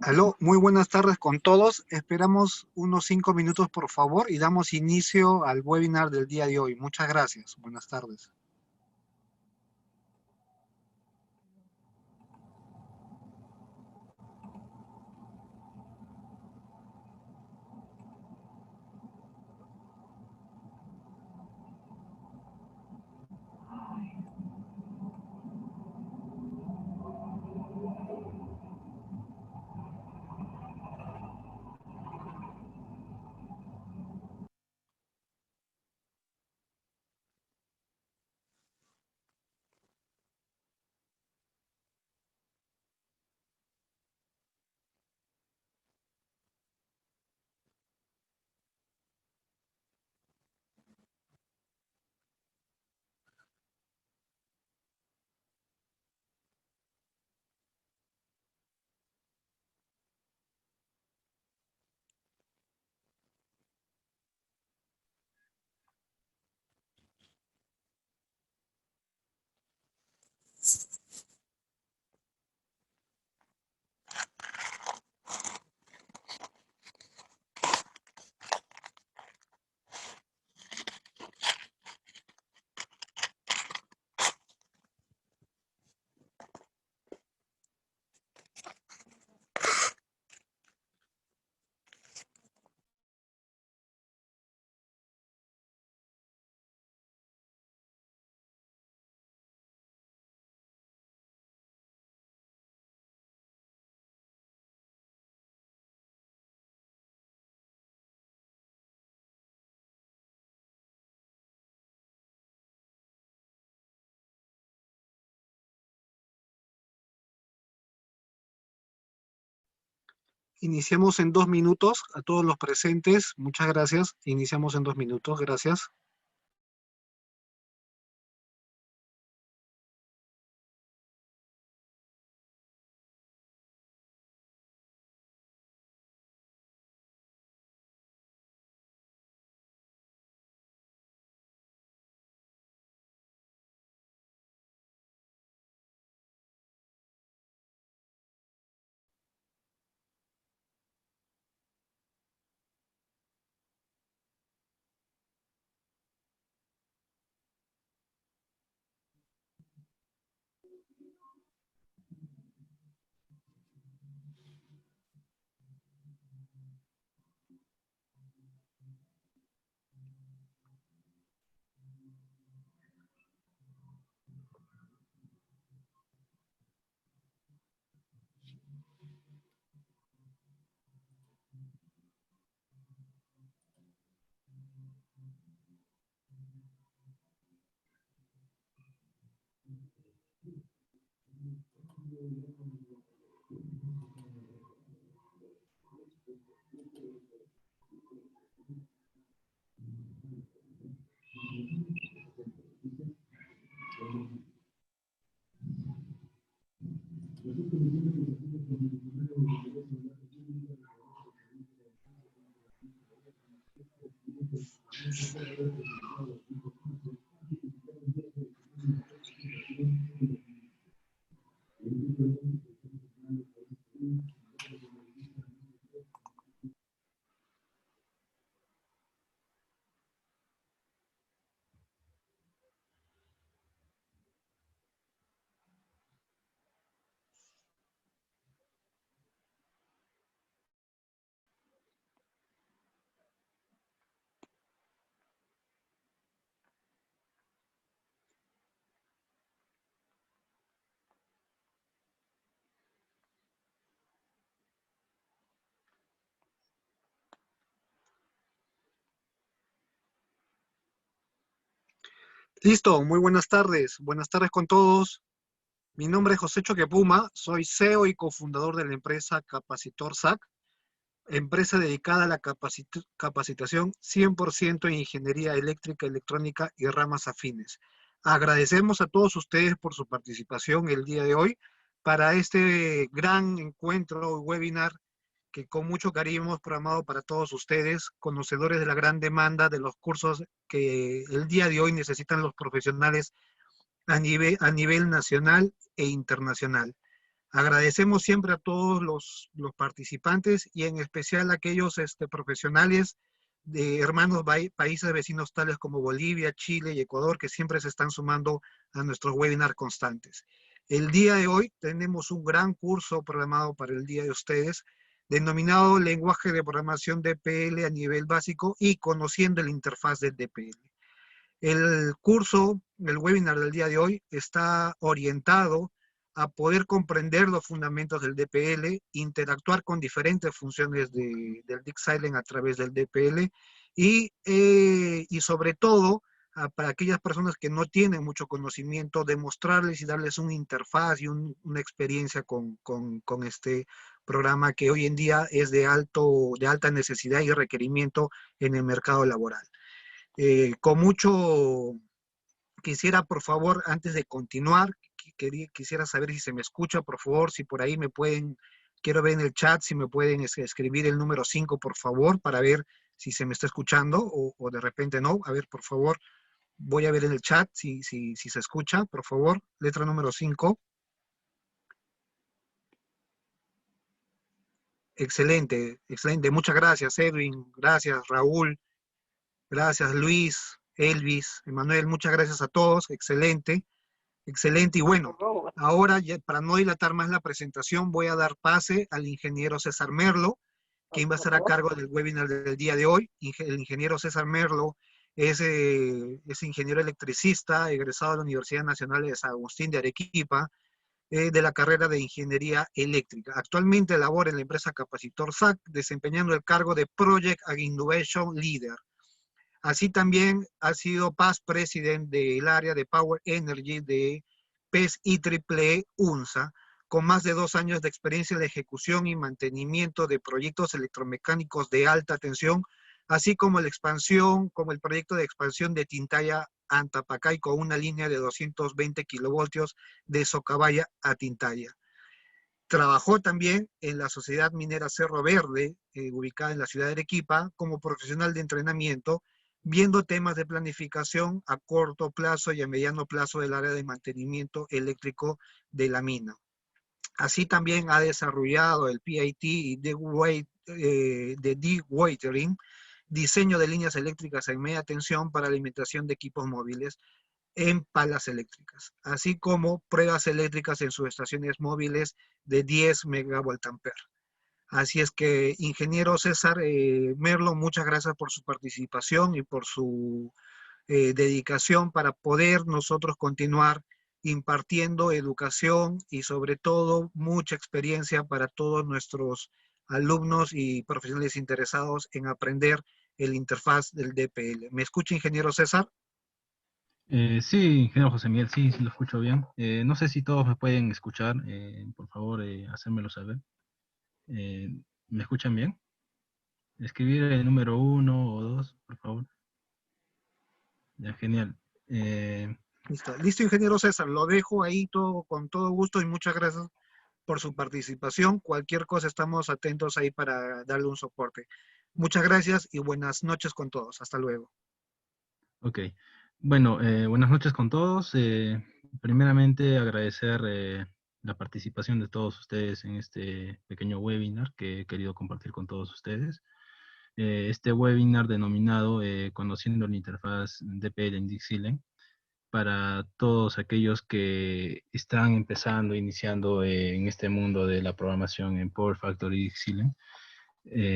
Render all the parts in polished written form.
Aló, muy buenas tardes con todos. Esperamos unos 5 minutos, por favor, y damos inicio al webinar del día de hoy. Muchas gracias. Buenas tardes. Iniciamos en 2 minutos. A todos los presentes, muchas gracias. Iniciamos en 2 minutos. Gracias. Listo, muy buenas tardes. Buenas tardes con todos. Mi nombre es José Choquepuma, soy CEO y cofundador de la empresa Capacitor SAC, empresa dedicada a la capacitación 100% en ingeniería eléctrica, electrónica y ramas afines. Agradecemos a todos ustedes por su participación el día de hoy para este gran encuentro, webinar, que con mucho cariño hemos programado para todos ustedes, conocedores de la gran demanda de los cursos que el día de hoy necesitan los profesionales a nivel nacional e internacional. Agradecemos siempre a todos los participantes y en especial a aquellos profesionales de hermanos países vecinos tales como Bolivia, Chile y Ecuador que siempre se están sumando a nuestros webinars constantes. El día de hoy tenemos un gran curso programado para el día de ustedes, denominado Lenguaje de Programación DPL a nivel básico y conociendo la interfaz del DPL. El curso, el webinar del día de hoy, está orientado a poder comprender los fundamentos del DPL, interactuar con diferentes funciones del DeepSilent a través del DPL y sobre todo, para aquellas personas que no tienen mucho conocimiento, demostrarles y darles una interfaz y una experiencia con este programa que hoy en día es de alta necesidad y requerimiento en el mercado laboral. Con mucho quisiera, por favor, antes de continuar, quisiera saber si se me escucha, por favor, si por ahí me pueden, quiero ver en el chat si me pueden escribir el número 5, por favor, para ver si se me está escuchando o de repente no. A ver, por favor, voy a ver en el chat si se escucha, por favor. Letra número 5. Excelente, excelente. Muchas gracias, Edwin. Gracias, Raúl. Gracias, Luis, Elvis, Emanuel. Muchas gracias a todos. Excelente. Excelente. Y bueno, ahora ya, para no dilatar más la presentación, voy a dar pase al ingeniero César Merlo, quien va a estar a cargo del webinar del día de hoy. El ingeniero César Merlo es ingeniero electricista, egresado de la Universidad Nacional de San Agustín de Arequipa, de la carrera de Ingeniería Eléctrica. Actualmente labora en la empresa Capacitor SAC, desempeñando el cargo de Project and Innovation Leader. Así también ha sido past president del área de Power Energy de PES IEEE UNSA, con más de 2 años de experiencia en la ejecución y mantenimiento de proyectos electromecánicos de alta tensión, así como como el proyecto de expansión de Tintaya a Antapacay con una línea de 220 kilovoltios de Socabaya a Tintaya. Trabajó también en la Sociedad Minera Cerro Verde, ubicada en la ciudad de Arequipa, como profesional de entrenamiento, viendo temas de planificación a corto plazo y a mediano plazo del área de mantenimiento eléctrico de la mina. Así también ha desarrollado el PIT y de dewatering, diseño de líneas eléctricas en media tensión para alimentación de equipos móviles en palas eléctricas, así como pruebas eléctricas en subestaciones móviles de 10 megavoltampere. Así es que, ingeniero César Merlo, muchas gracias por su participación y por su dedicación para poder nosotros continuar impartiendo educación y sobre todo mucha experiencia para todos nuestros alumnos y profesionales interesados en aprender el interfaz del DPL. ¿Me escucha, ingeniero César? Sí, ingeniero José Miguel, sí, sí lo escucho bien. No sé si todos me pueden escuchar, por favor, hacérmelo saber. Eh, ¿Me escuchan bien? Escribir el número 1 o 2, por favor. Ya, genial. Eh, Listo, listo, ingeniero César, lo dejo ahí todo, con todo gusto y muchas gracias por su participación. Cualquier cosa estamos atentos ahí para darle un soporte. Muchas gracias y buenas noches con todos. Hasta luego. ok. Bueno, buenas noches con todos. Primeramente, agradecer la participación de todos ustedes en este pequeño webinar que he querido compartir con todos ustedes. Este webinar denominado Conociendo la interfaz DPL en DeepSilent, para todos aquellos que están empezando, iniciando en este mundo de la programación en Power Factory DeepSilent,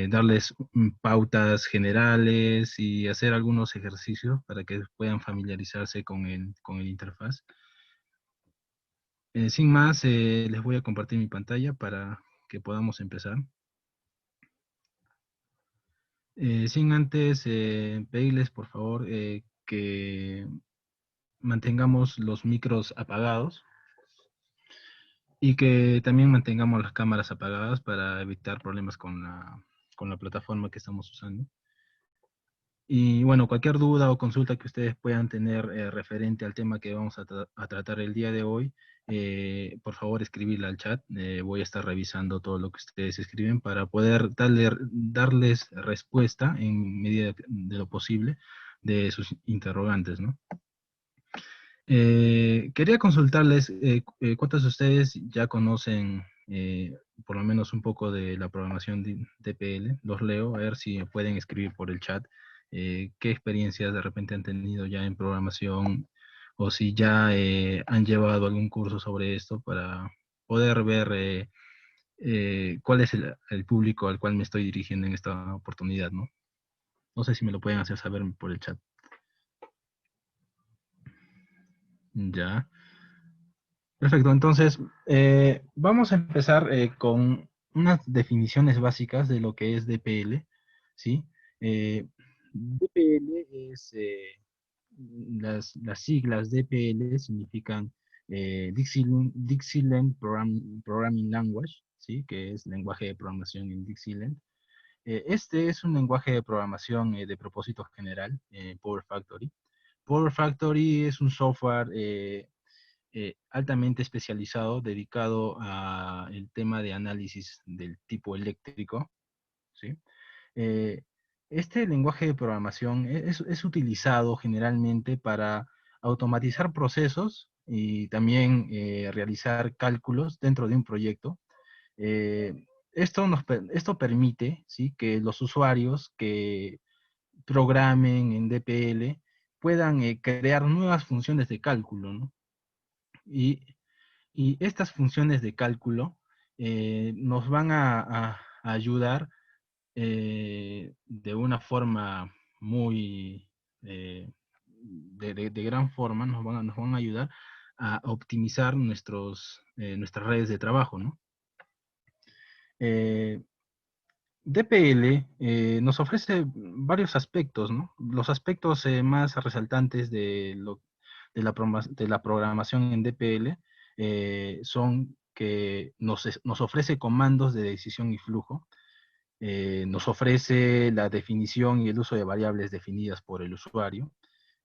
darles pautas generales y hacer algunos ejercicios para que puedan familiarizarse con el interfaz. Sin más, les voy a compartir mi pantalla para que podamos empezar. Sin antes pedirles, por favor, que mantengamos los micros apagados. y que también mantengamos las cámaras apagadas para evitar problemas con la plataforma que estamos usando. Y bueno, cualquier duda o consulta que ustedes puedan tener referente al tema que vamos a tratar el día de hoy, por favor escribirla al chat. Voy a estar revisando todo lo que ustedes escriben para poder darles respuesta en medida de lo posible de sus interrogantes, ¿no? Quería consultarles cuántos de ustedes ya conocen por lo menos un poco de la programación de DPL. Los leo, a ver si pueden escribir por el chat qué experiencias de repente han tenido ya en programación o si ya han llevado algún curso sobre esto para poder ver cuál es el público al cual me estoy dirigiendo en esta oportunidad, ¿no? No sé si me lo pueden hacer saber por el chat. Ya. Perfecto, entonces vamos a empezar con unas definiciones básicas de lo que es DPL, ¿sí? DPL es, las siglas DPL significan Dixieland Programming Language, ¿sí? Que es lenguaje de programación en Dixieland. Este es un lenguaje de programación de propósito general, Power Factory. Power Factory es un software altamente especializado, dedicado al tema de análisis del tipo eléctrico, ¿sí? Eh, este lenguaje de programación es utilizado generalmente para automatizar procesos y también realizar cálculos dentro de un proyecto. Eh, esto permite, ¿sí?, que los usuarios que programen en DPL puedan crear nuevas funciones de cálculo, ¿no? Y, y estas funciones de cálculo nos van a ayudar de una forma muy, de gran forma, nos van a ayudar a optimizar nuestras redes de trabajo, ¿no? Eh, DPL nos ofrece varios aspectos, ¿no? Los aspectos más resaltantes de la programación en DPL son que nos ofrece comandos de decisión y flujo, nos ofrece la definición y el uso de variables definidas por el usuario.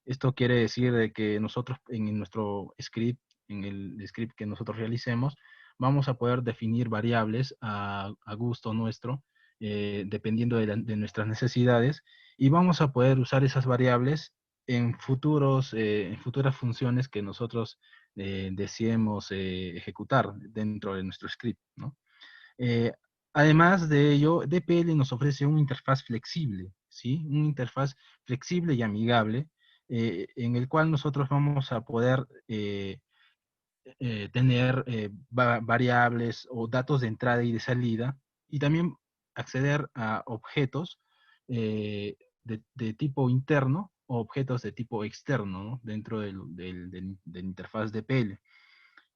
Esto quiere decir de que nosotros en nuestro script, en el script que nosotros realicemos, vamos a poder definir variables a gusto nuestro, dependiendo de nuestras necesidades, y vamos a poder usar esas variables en futuras funciones que nosotros deseemos ejecutar dentro de nuestro script, ¿no? Eh, Además de ello, DPL nos ofrece una interfaz flexible, ¿sí? Una interfaz flexible y amigable, en el cual nosotros vamos a poder tener variables o datos de entrada y de salida, y también acceder a objetos de tipo interno o objetos de tipo externo, ¿no?, dentro del interfaz DPL.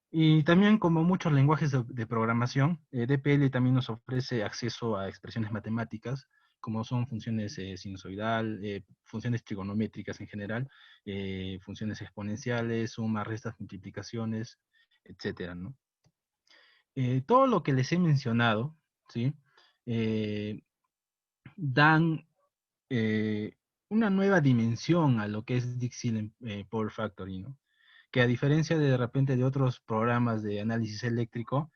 Y también, como muchos lenguajes de programación, DPL también nos ofrece acceso a expresiones matemáticas, como son funciones sinusoidal, funciones trigonométricas en general, funciones exponenciales, sumas, restas, multiplicaciones, etcétera, ¿no? Todo lo que les he mencionado, ¿sí? Eh, dan una nueva dimensión a lo que es Dixieland Power Factory, ¿no? Que a diferencia de repente de otros programas de análisis eléctrico,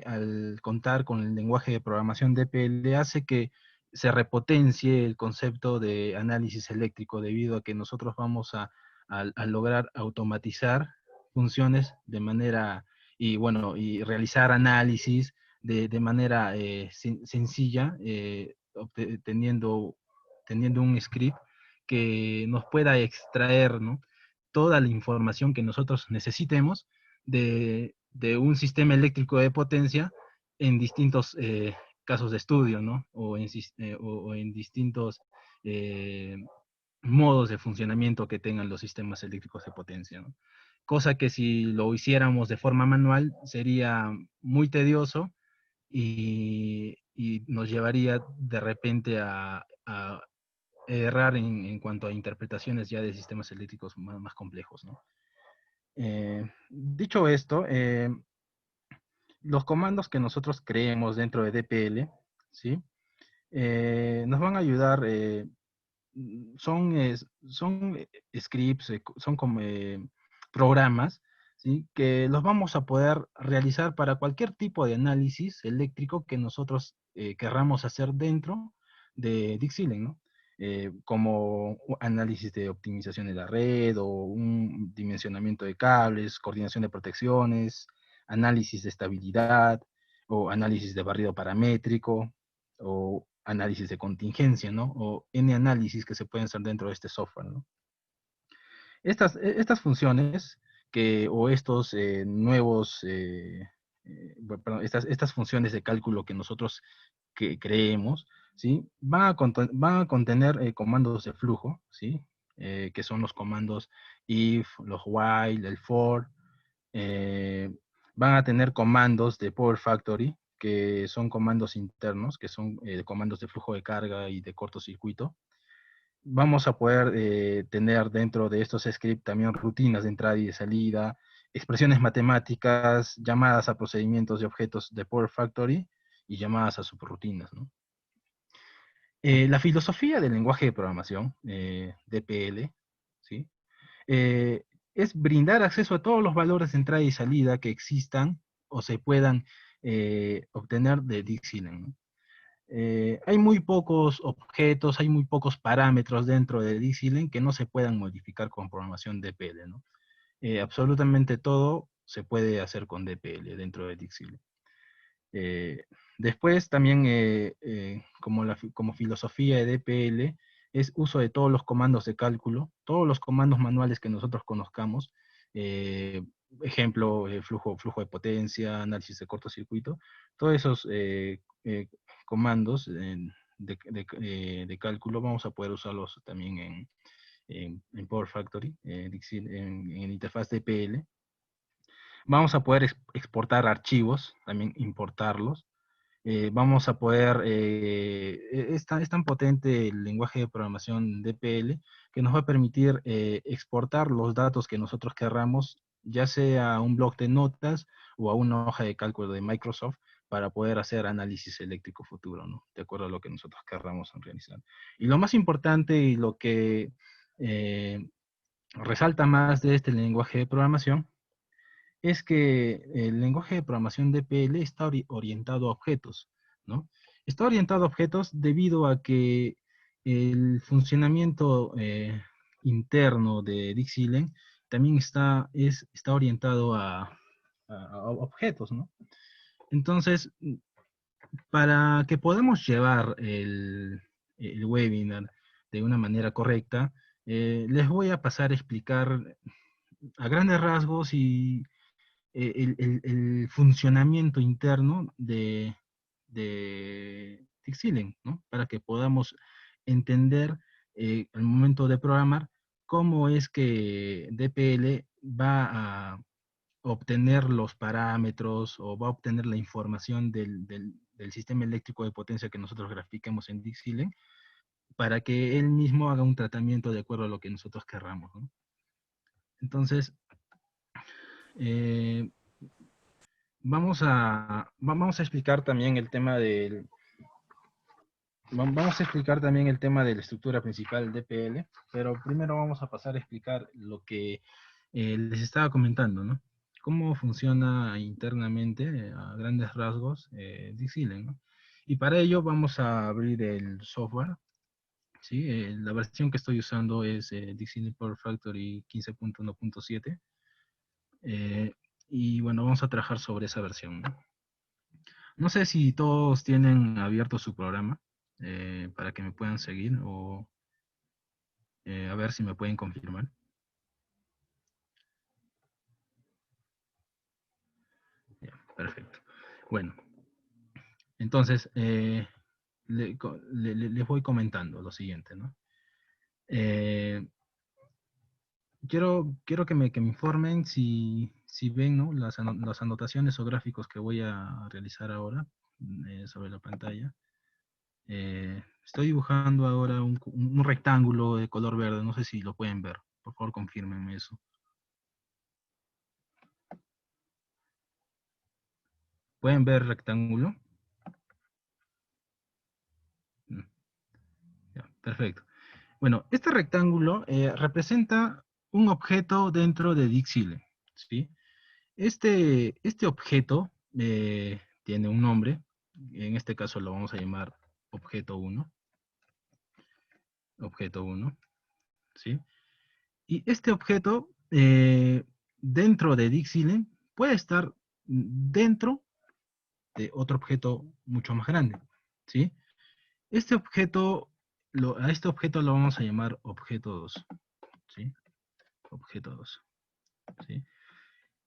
al contar con el lenguaje de programación DPL hace que se repotencie el concepto de análisis eléctrico, debido a que nosotros vamos a lograr automatizar funciones de manera, y bueno, y realizar análisis de manera sencilla, teniendo un script que nos pueda extraer, ¿no?, toda la información que nosotros necesitemos de un sistema eléctrico de potencia en distintos casos de estudio, ¿no? O en distintos eh, modos de funcionamiento que tengan los sistemas eléctricos de potencia, ¿no? Cosa que si lo hiciéramos de forma manual sería muy tedioso y nos llevaría de repente a errar en cuanto a interpretaciones ya de sistemas eléctricos más complejos, ¿no? Dicho esto, los comandos que nosotros creemos dentro de DPL, ¿sí? Nos van a ayudar, son scripts, son como programas, ¿sí? Que los vamos a poder realizar para cualquier tipo de análisis eléctrico que nosotros querramos hacer dentro de Dixieland, ¿no? Como análisis de optimización de la red o un dimensionamiento de cables, coordinación de protecciones, análisis de estabilidad o análisis de barrido paramétrico o análisis de contingencia, ¿no? O N análisis que se pueden hacer dentro de este software, ¿no? Estas funciones o estos nuevos, perdón, estas funciones de cálculo que nosotros creemos, ¿sí? Van a contener comandos de flujo, ¿sí? Que son los comandos if, los while, el for. eh, Van a tener comandos de Power Factory, que son comandos internos, que son comandos de flujo de carga y de cortocircuito. Vamos a poder tener dentro de estos scripts también rutinas de entrada y de salida, expresiones matemáticas, llamadas a procedimientos de objetos de Power Factory y llamadas a subrutinas, ¿no? La filosofía del lenguaje de programación, DPL, ¿sí? Es brindar acceso a todos los valores de entrada y salida que existan o se puedan obtener de Dixieland, ¿no? Hay muy pocos objetos, hay muy pocos parámetros dentro de Dixieland que no se puedan modificar con programación DPL, ¿no? Absolutamente todo se puede hacer con DPL dentro de Dixieland. Después también, como filosofía de DPL, es uso de todos los comandos de cálculo, todos los comandos manuales que nosotros conozcamos, eh, ejemplo, flujo de potencia, análisis de cortocircuito, todos esos comandos de cálculo vamos a poder usarlos también en Power Factory, en interfaz DPL. Vamos a poder exportar archivos, también importarlos. Vamos a poder, es tan potente el lenguaje de programación DPL que nos va a permitir exportar los datos que nosotros querramos, ya sea a un bloc de notas o a una hoja de cálculo de Microsoft para poder hacer análisis eléctrico futuro, ¿no? De acuerdo a lo que nosotros querramos realizar. Y lo más importante y lo que resalta más de este lenguaje de programación es que el lenguaje de programación DPL está orientado a objetos, ¿no? Está orientado a objetos debido a que el funcionamiento interno de Dixieland también está orientado a objetos, ¿no? Entonces, para que podamos llevar el webinar de una manera correcta, les voy a pasar a explicar a grandes rasgos y el funcionamiento interno de Dixieland, ¿no? Para que podamos entender al momento de programar cómo es que DPL va a obtener los parámetros o va a obtener la información del sistema eléctrico de potencia que nosotros grafiquemos en Dixieland para que él mismo haga un tratamiento de acuerdo a lo que nosotros querramos, ¿no? Entonces, eh, vamos a explicar también el tema vamos a explicar también el tema de la estructura principal del DPL, pero primero vamos a pasar a explicar lo que les estaba comentando, ¿no? Cómo funciona internamente, a grandes rasgos, Dixieland, ¿no? Y para ello vamos a abrir el software, ¿sí? La versión que estoy usando es Dixieland Power Factory 15.1.7. Y bueno, vamos a trabajar sobre esa versión, ¿no? No sé si todos tienen abierto su programa para que me puedan seguir o a ver si me pueden confirmar. Ya, perfecto. Bueno, entonces les voy comentando lo siguiente, ¿no? Eh, quiero que me informen si ven, ¿no? Las anotaciones o gráficos que voy a realizar ahora sobre la pantalla. Estoy dibujando ahora un rectángulo de color verde, no sé si lo pueden ver. Por favor, confírmenme eso. ¿Pueden ver rectángulo? Ya, perfecto. Bueno, este rectángulo representa un objeto dentro de Dixile, ¿sí? Este objeto tiene un nombre, en este caso lo vamos a llamar objeto 1, ¿sí? Y este objeto dentro de Dixile puede estar dentro de otro objeto mucho más grande, ¿sí? Este objeto, a este objeto lo vamos a llamar objeto 2, ¿sí? Objeto 2, ¿sí?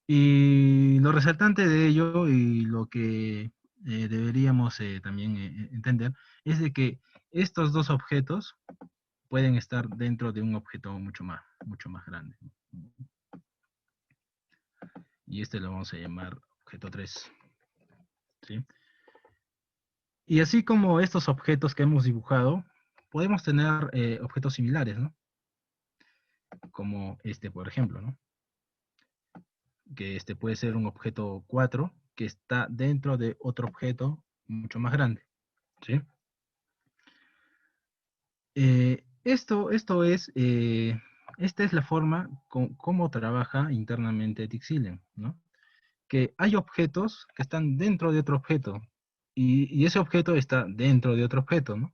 Y lo resaltante de ello y lo que deberíamos también entender es de que estos dos objetos pueden estar dentro de un objeto mucho más grande. Y este lo vamos a llamar objeto 3, ¿sí? Y así como estos objetos que hemos dibujado, podemos tener objetos similares, ¿no? Como este, por ejemplo, ¿no? Que este puede ser un objeto 4 que está dentro de otro objeto mucho más grande, ¿sí? Esta es la forma como trabaja internamente Dixilent, ¿no? Que hay objetos que están dentro de otro objeto y ese objeto está dentro de otro objeto, ¿no?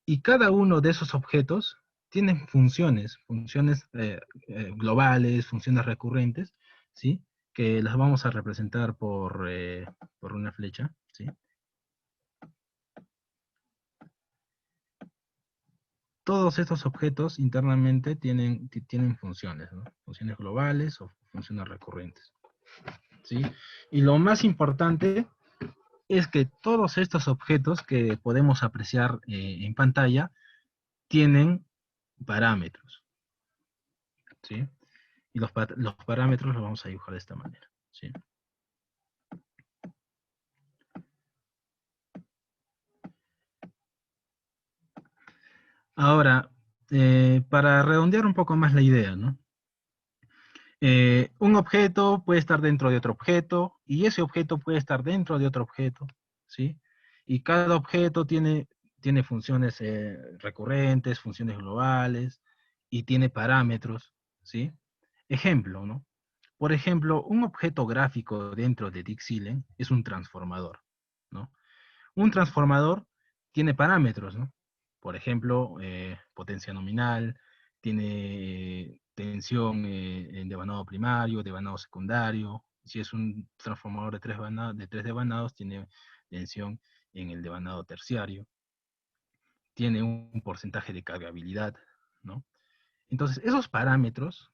Y cada uno de esos objetos tienen funciones globales, funciones recurrentes, ¿sí? Que las vamos a representar por una flecha, ¿sí? Todos estos objetos internamente tienen funciones, ¿no? Funciones globales o funciones recurrentes, ¿sí? Y lo más importante es que todos estos objetos que podemos apreciar en pantalla tienen parámetros, ¿sí? Y los parámetros los vamos a dibujar de esta manera, ¿sí? Ahora, para redondear un poco más la idea, ¿no? Un objeto puede estar dentro de otro objeto y ese objeto puede estar dentro de otro objeto, ¿sí? Y cada objeto tiene funciones recurrentes, funciones globales y tiene parámetros, ¿sí? Ejemplo, ¿no? Por ejemplo, un objeto gráfico dentro de Dixilent es un transformador, ¿no? Un transformador tiene parámetros, ¿no? Por ejemplo, potencia nominal, tiene tensión en devanado primario, devanado secundario. Si es un transformador de tres devanados, tiene tensión en el devanado terciario. Tiene un porcentaje de cargabilidad, ¿no? Entonces, esos parámetros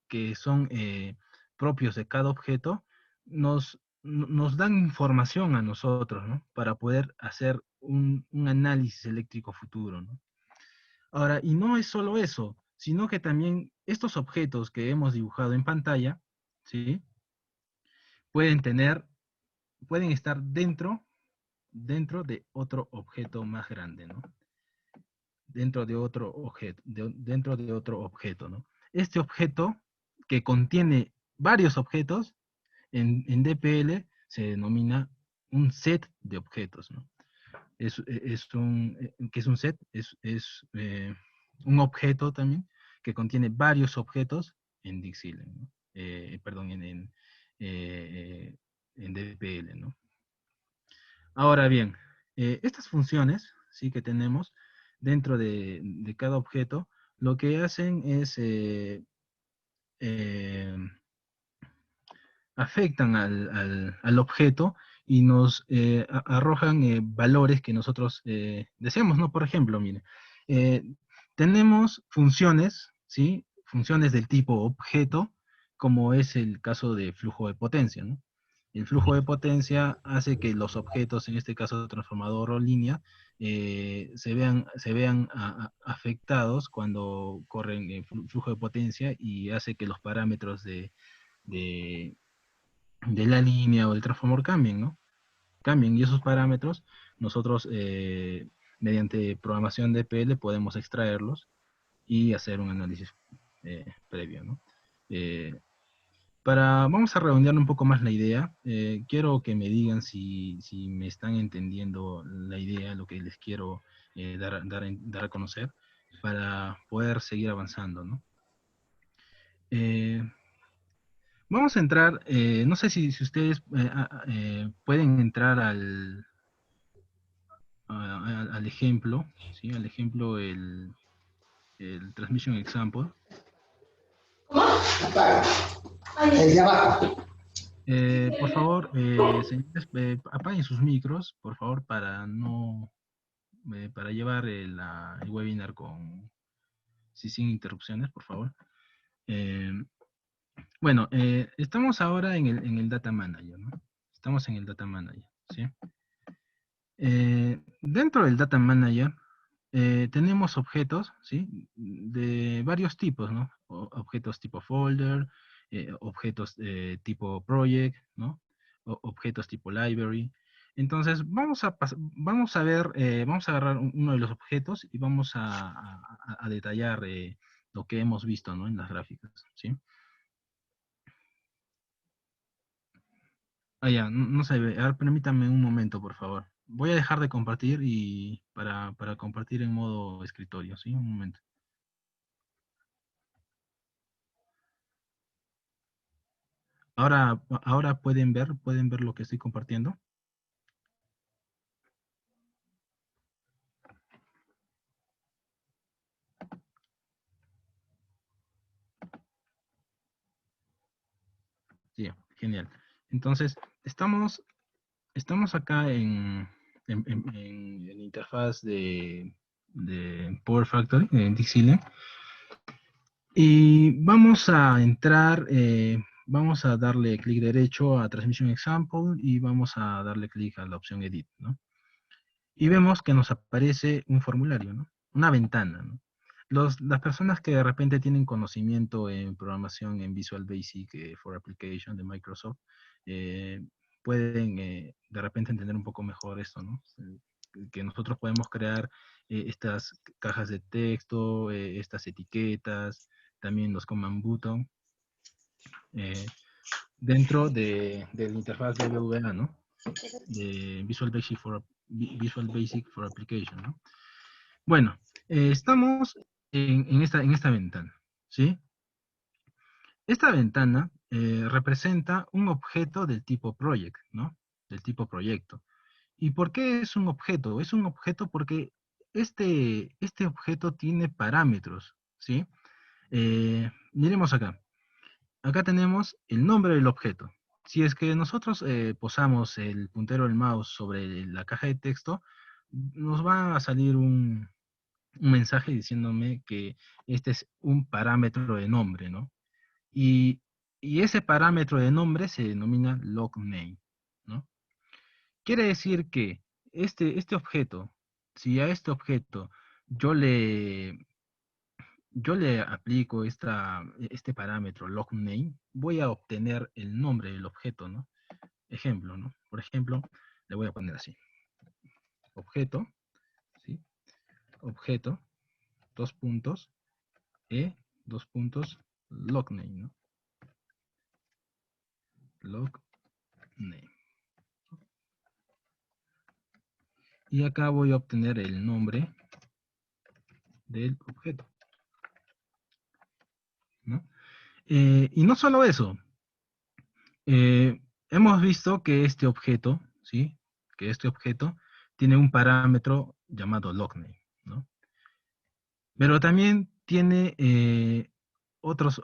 que son propios de cada objeto, nos dan información a nosotros, ¿no? Para poder hacer un análisis eléctrico futuro, ¿no? Ahora, y no es solo eso, sino que también estos objetos que hemos dibujado en pantalla, ¿sí? Pueden tener, pueden estar dentro de otro objeto más grande, ¿no? Dentro de otro objeto, ¿no? Este objeto que contiene varios objetos en DPL se denomina un set de objetos, ¿no? ¿Qué es un set? Es un objeto también que contiene varios objetos en Dixieland, ¿no? Perdón, en DPL, ¿no? Ahora bien, estas funciones, sí, que tenemos dentro de cada objeto, lo que hacen es eh, afectan al objeto y nos arrojan valores que nosotros deseamos, ¿no? Por ejemplo, mire, eh, tenemos funciones, ¿sí? Funciones del tipo objeto, como es el caso de flujo de potencia, ¿no? El flujo de potencia hace que los objetos, en este caso transformador o línea, se vean afectados cuando corren flujo de potencia y hace que los parámetros de, de la línea o del transformador cambien, ¿no? Cambien y esos parámetros nosotros mediante programación de PL podemos extraerlos y hacer un análisis previo, ¿no? Eh, Vamos a redondear un poco más la idea. Quiero que me digan si me están entendiendo la idea, lo que les quiero dar a conocer, para poder seguir avanzando, ¿no? Eh, Vamos a entrar, no sé si ustedes pueden entrar al ejemplo, ¿sí? Al ejemplo, el Transmission Example. El de abajo. Por favor, señores, apaguen sus micros, por favor, para llevar el webinar sin interrupciones, por favor. Eh, bueno, estamos ahora en el Data Manager, ¿no? Estamos en el Data Manager, ¿sí? Dentro del Data Manager tenemos objetos, ¿sí? De varios tipos, ¿no? Objetos tipo folder, objetos tipo project, ¿no? Objetos tipo library. Entonces, vamos a ver, vamos a agarrar uno de los objetos y vamos a detallar lo que hemos visto, ¿no? En las gráficas, ¿sí? Ah, ya, no se ve. A ver, permítame un momento, por favor. Voy a dejar de compartir y para compartir en modo escritorio, ¿sí? Un momento. Ahora pueden ver lo que estoy compartiendo. Sí, genial. Entonces, estamos acá en la interfaz de Power Factory, en Dixieland. Y vamos a entrar, vamos a darle clic derecho a Transmission Example y vamos a darle clic a la opción Edit, ¿no? Y vemos que nos aparece un formulario, ¿no? Una ventana, ¿no? Las personas que de repente tienen conocimiento en programación en Visual Basic for Application de Microsoft, eh, pueden de repente entender un poco mejor esto, ¿no? Que nosotros podemos crear estas cajas de texto, estas etiquetas, también los command button, eh, dentro de la interfaz de BVA, ¿no? De Visual Basic for Application, ¿no? Bueno, estamos en esta ventana, ¿sí? Esta ventana representa un objeto del tipo project, ¿no? Del tipo proyecto. ¿Y por qué es un objeto? Es un objeto porque este objeto tiene parámetros, ¿sí? Miremos acá. Acá tenemos el nombre del objeto. Si es que nosotros posamos el puntero del mouse sobre la caja de texto, nos va a salir un mensaje diciéndome que este es un parámetro de nombre, ¿no? Y, y ese parámetro de nombre se denomina logname, ¿no? Quiere decir que este objeto, si a este objeto yo le, yo le aplico este parámetro logname, voy a obtener el nombre del objeto, ¿no? Ejemplo, ¿no? Por ejemplo, le voy a poner así. Objeto, ¿sí? Objeto, dos puntos, dos puntos, logname, ¿no? Logname. Y acá voy a obtener el nombre del objeto, ¿no? Y no solo eso, hemos visto que este objeto, ¿sí? Que este objeto tiene un parámetro llamado logname, ¿no? Pero también tiene otros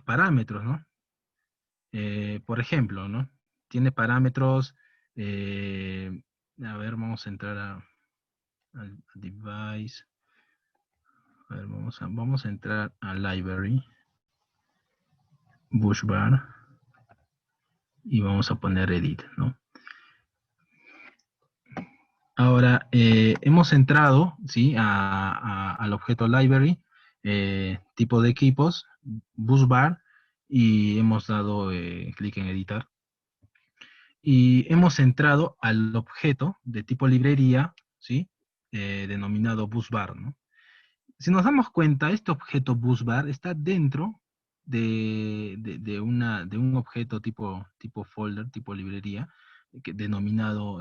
parámetros, ¿no? Por ejemplo, ¿no? Tiene parámetros, a ver, vamos a entrar al device, a ver, vamos a entrar a library, bush bar, y vamos a poner edit, ¿no? Ahora, hemos entrado, ¿sí? Al objeto library, tipo de equipos, bus bar, y hemos dado clic en editar. Y hemos entrado al objeto de tipo librería, ¿sí? Denominado bus bar, ¿no? Si nos damos cuenta, este objeto bus bar está dentro de un objeto tipo folder, tipo librería, denominado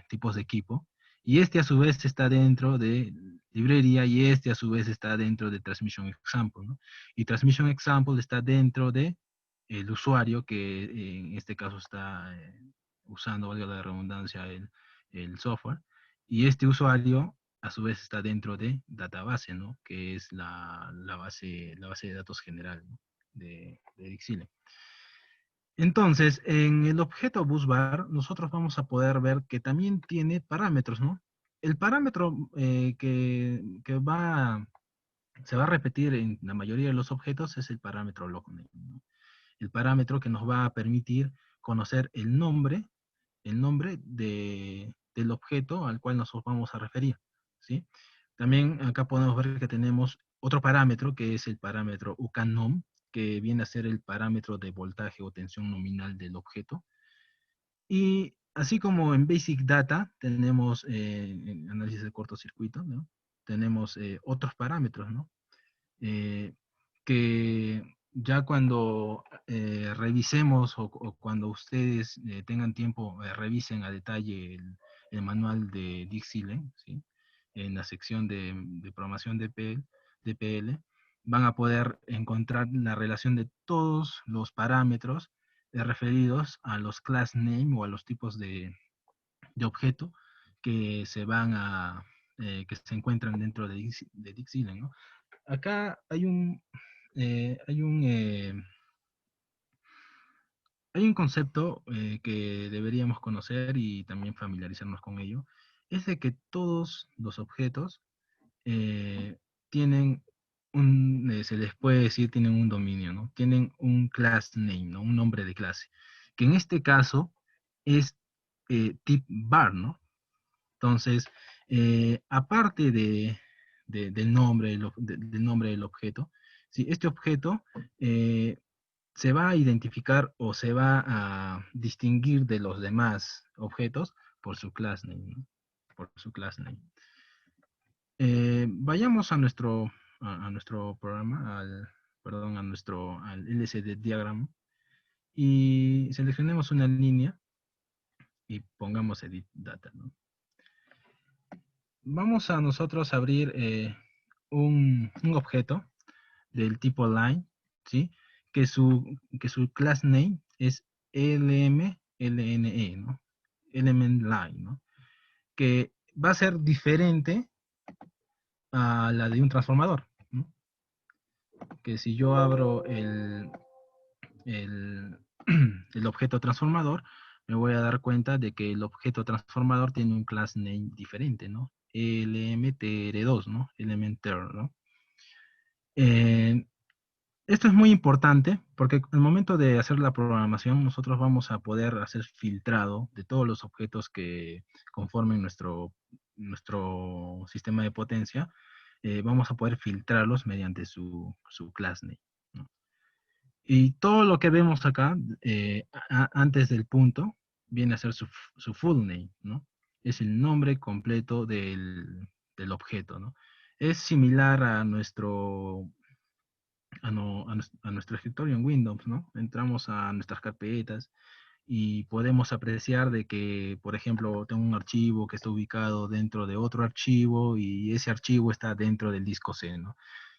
tipos de equipo, y este a su vez está dentro de librería, y este a su vez está dentro de transmission example, ¿no? Y transmission example está dentro de el usuario que en este caso está usando, valga la redundancia, el software, y este usuario a su vez está dentro de database, ¿no? Que es la base de datos general, ¿no? de Dixile. Entonces, en el objeto busbar, nosotros vamos a poder ver que también tiene parámetros, ¿no? El parámetro se va a repetir en la mayoría de los objetos es el parámetro logname, ¿no? El parámetro que nos va a permitir conocer el nombre del objeto al cual nos vamos a referir, ¿sí? También acá podemos ver que tenemos otro parámetro que es el parámetro uCanNom, que viene a ser el parámetro de voltaje o tensión nominal del objeto. Y así como en Basic Data tenemos en análisis de cortocircuito, ¿no? Tenemos otros parámetros, ¿no? Que ya cuando revisemos o cuando ustedes tengan tiempo, revisen a detalle el manual de Dixile, ¿sí? En la sección de programación DPL, van a poder encontrar la relación de todos los parámetros referidos a los class name o a los tipos de objeto que se van que se encuentran dentro de Dixile, ¿no? Acá eh, hay un, eh, hay un concepto que deberíamos conocer y también familiarizarnos con ello, es de que todos los objetos tienen se les puede decir, tienen un dominio, ¿no? Tienen un class name, ¿no? Un nombre de clase, que en este caso es tip var, ¿no? Entonces, aparte del nombre, del nombre del objeto, ¿sí? Este objeto se va a identificar o se va a distinguir de los demás objetos por su class name, ¿no? Por su class name. Vayamos a nuestro programa, perdón, al LCD diagram, y seleccionemos una línea y pongamos edit data, ¿no? Vamos a nosotros abrir un objeto del tipo line, ¿sí? Que su class name es LMLNE, ¿no? Element line, ¿no? Que va a ser diferente a la de un transformador, ¿no? Que si yo abro el, el objeto transformador, me voy a dar cuenta de que el objeto transformador tiene un class name diferente, ¿no? LMTR2, ¿no? Elementer, ¿no? Esto es muy importante porque al momento de hacer la programación, nosotros vamos a poder hacer filtrado de todos los objetos que conformen nuestro sistema de potencia. Vamos a poder filtrarlos mediante su class name, ¿no? Y todo lo que vemos acá, antes del punto, viene a ser su full name, ¿no? Es el nombre completo del objeto, ¿no? Es similar a a nuestro escritorio en Windows, ¿no? Entramos a nuestras carpetas y podemos apreciar de que, por ejemplo, tengo un archivo que está ubicado dentro de otro archivo y ese archivo está dentro del disco C, ¿no?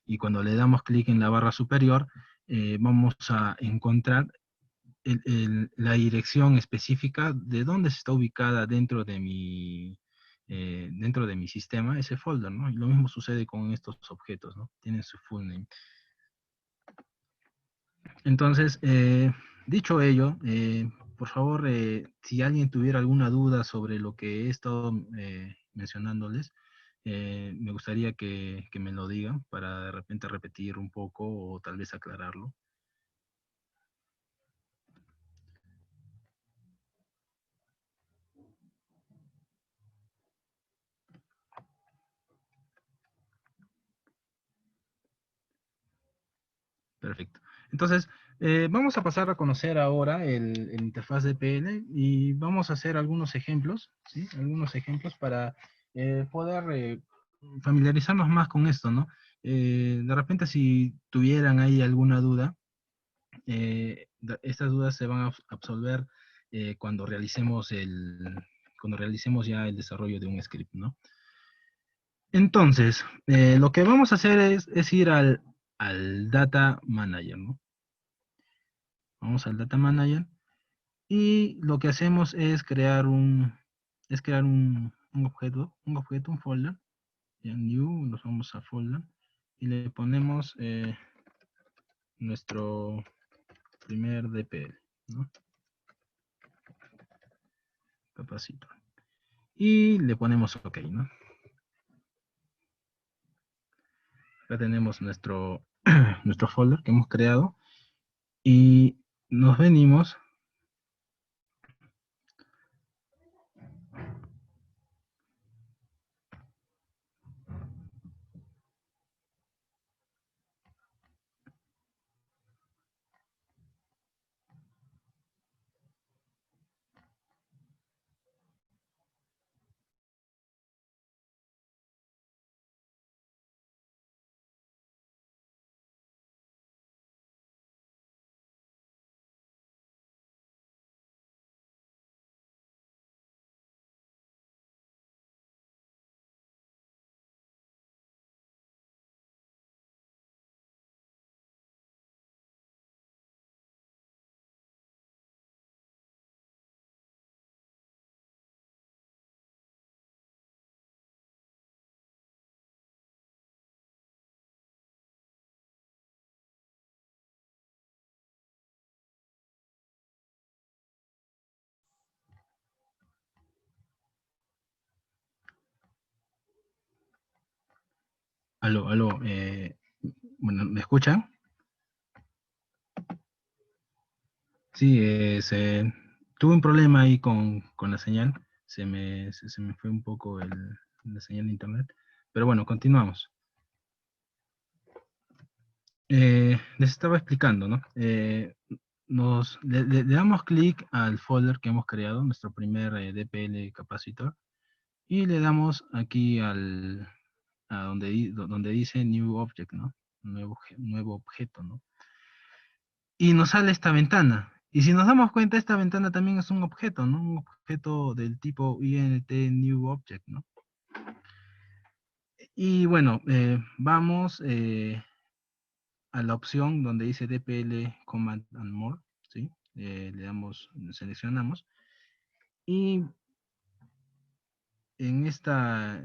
Y cuando le damos clic en la barra superior, vamos a encontrar la dirección específica de dónde se está ubicada dentro de mi sistema, ese folder, ¿no? Y lo mismo sucede con estos objetos, ¿no? Tienen su full name. Entonces, dicho ello, por favor, si alguien tuviera alguna duda sobre lo que he estado mencionándoles, me gustaría que me lo digan para de repente repetir un poco o tal vez aclararlo. Perfecto. Entonces, vamos a pasar a conocer ahora el interfaz de PL y vamos a hacer algunos ejemplos, ¿sí? Algunos ejemplos para poder familiarizarnos más con esto, ¿no? De repente si tuvieran ahí alguna duda, estas dudas se van a absolver cuando realicemos ya el desarrollo de un script, ¿no? Entonces, lo que vamos a hacer es ir al Data Manager, ¿no? Vamos al Data Manager y lo que hacemos es crear un objeto, un folder, y en New nos vamos a folder y le ponemos nuestro primer DPL, ¿no? Capacitor. Y le ponemos OK, ¿no? Acá tenemos nuestro folder que hemos creado y nos venimos aló, bueno, ¿me escuchan? Sí, tuve un problema ahí con la señal, se me fue un poco la señal de internet, pero bueno, continuamos. Les estaba explicando, ¿no? Le damos clic al folder que hemos creado, nuestro primer DPL capacitor, y le damos aquí a donde dice New Object, ¿no? Nuevo objeto, ¿no? Y nos sale esta ventana. Y si nos damos cuenta, esta ventana también es un objeto, ¿no? Un objeto del tipo INT New Object, ¿no? Y bueno, vamos a la opción donde dice DPL Command and More, ¿sí? Le damos, seleccionamos. Y en esta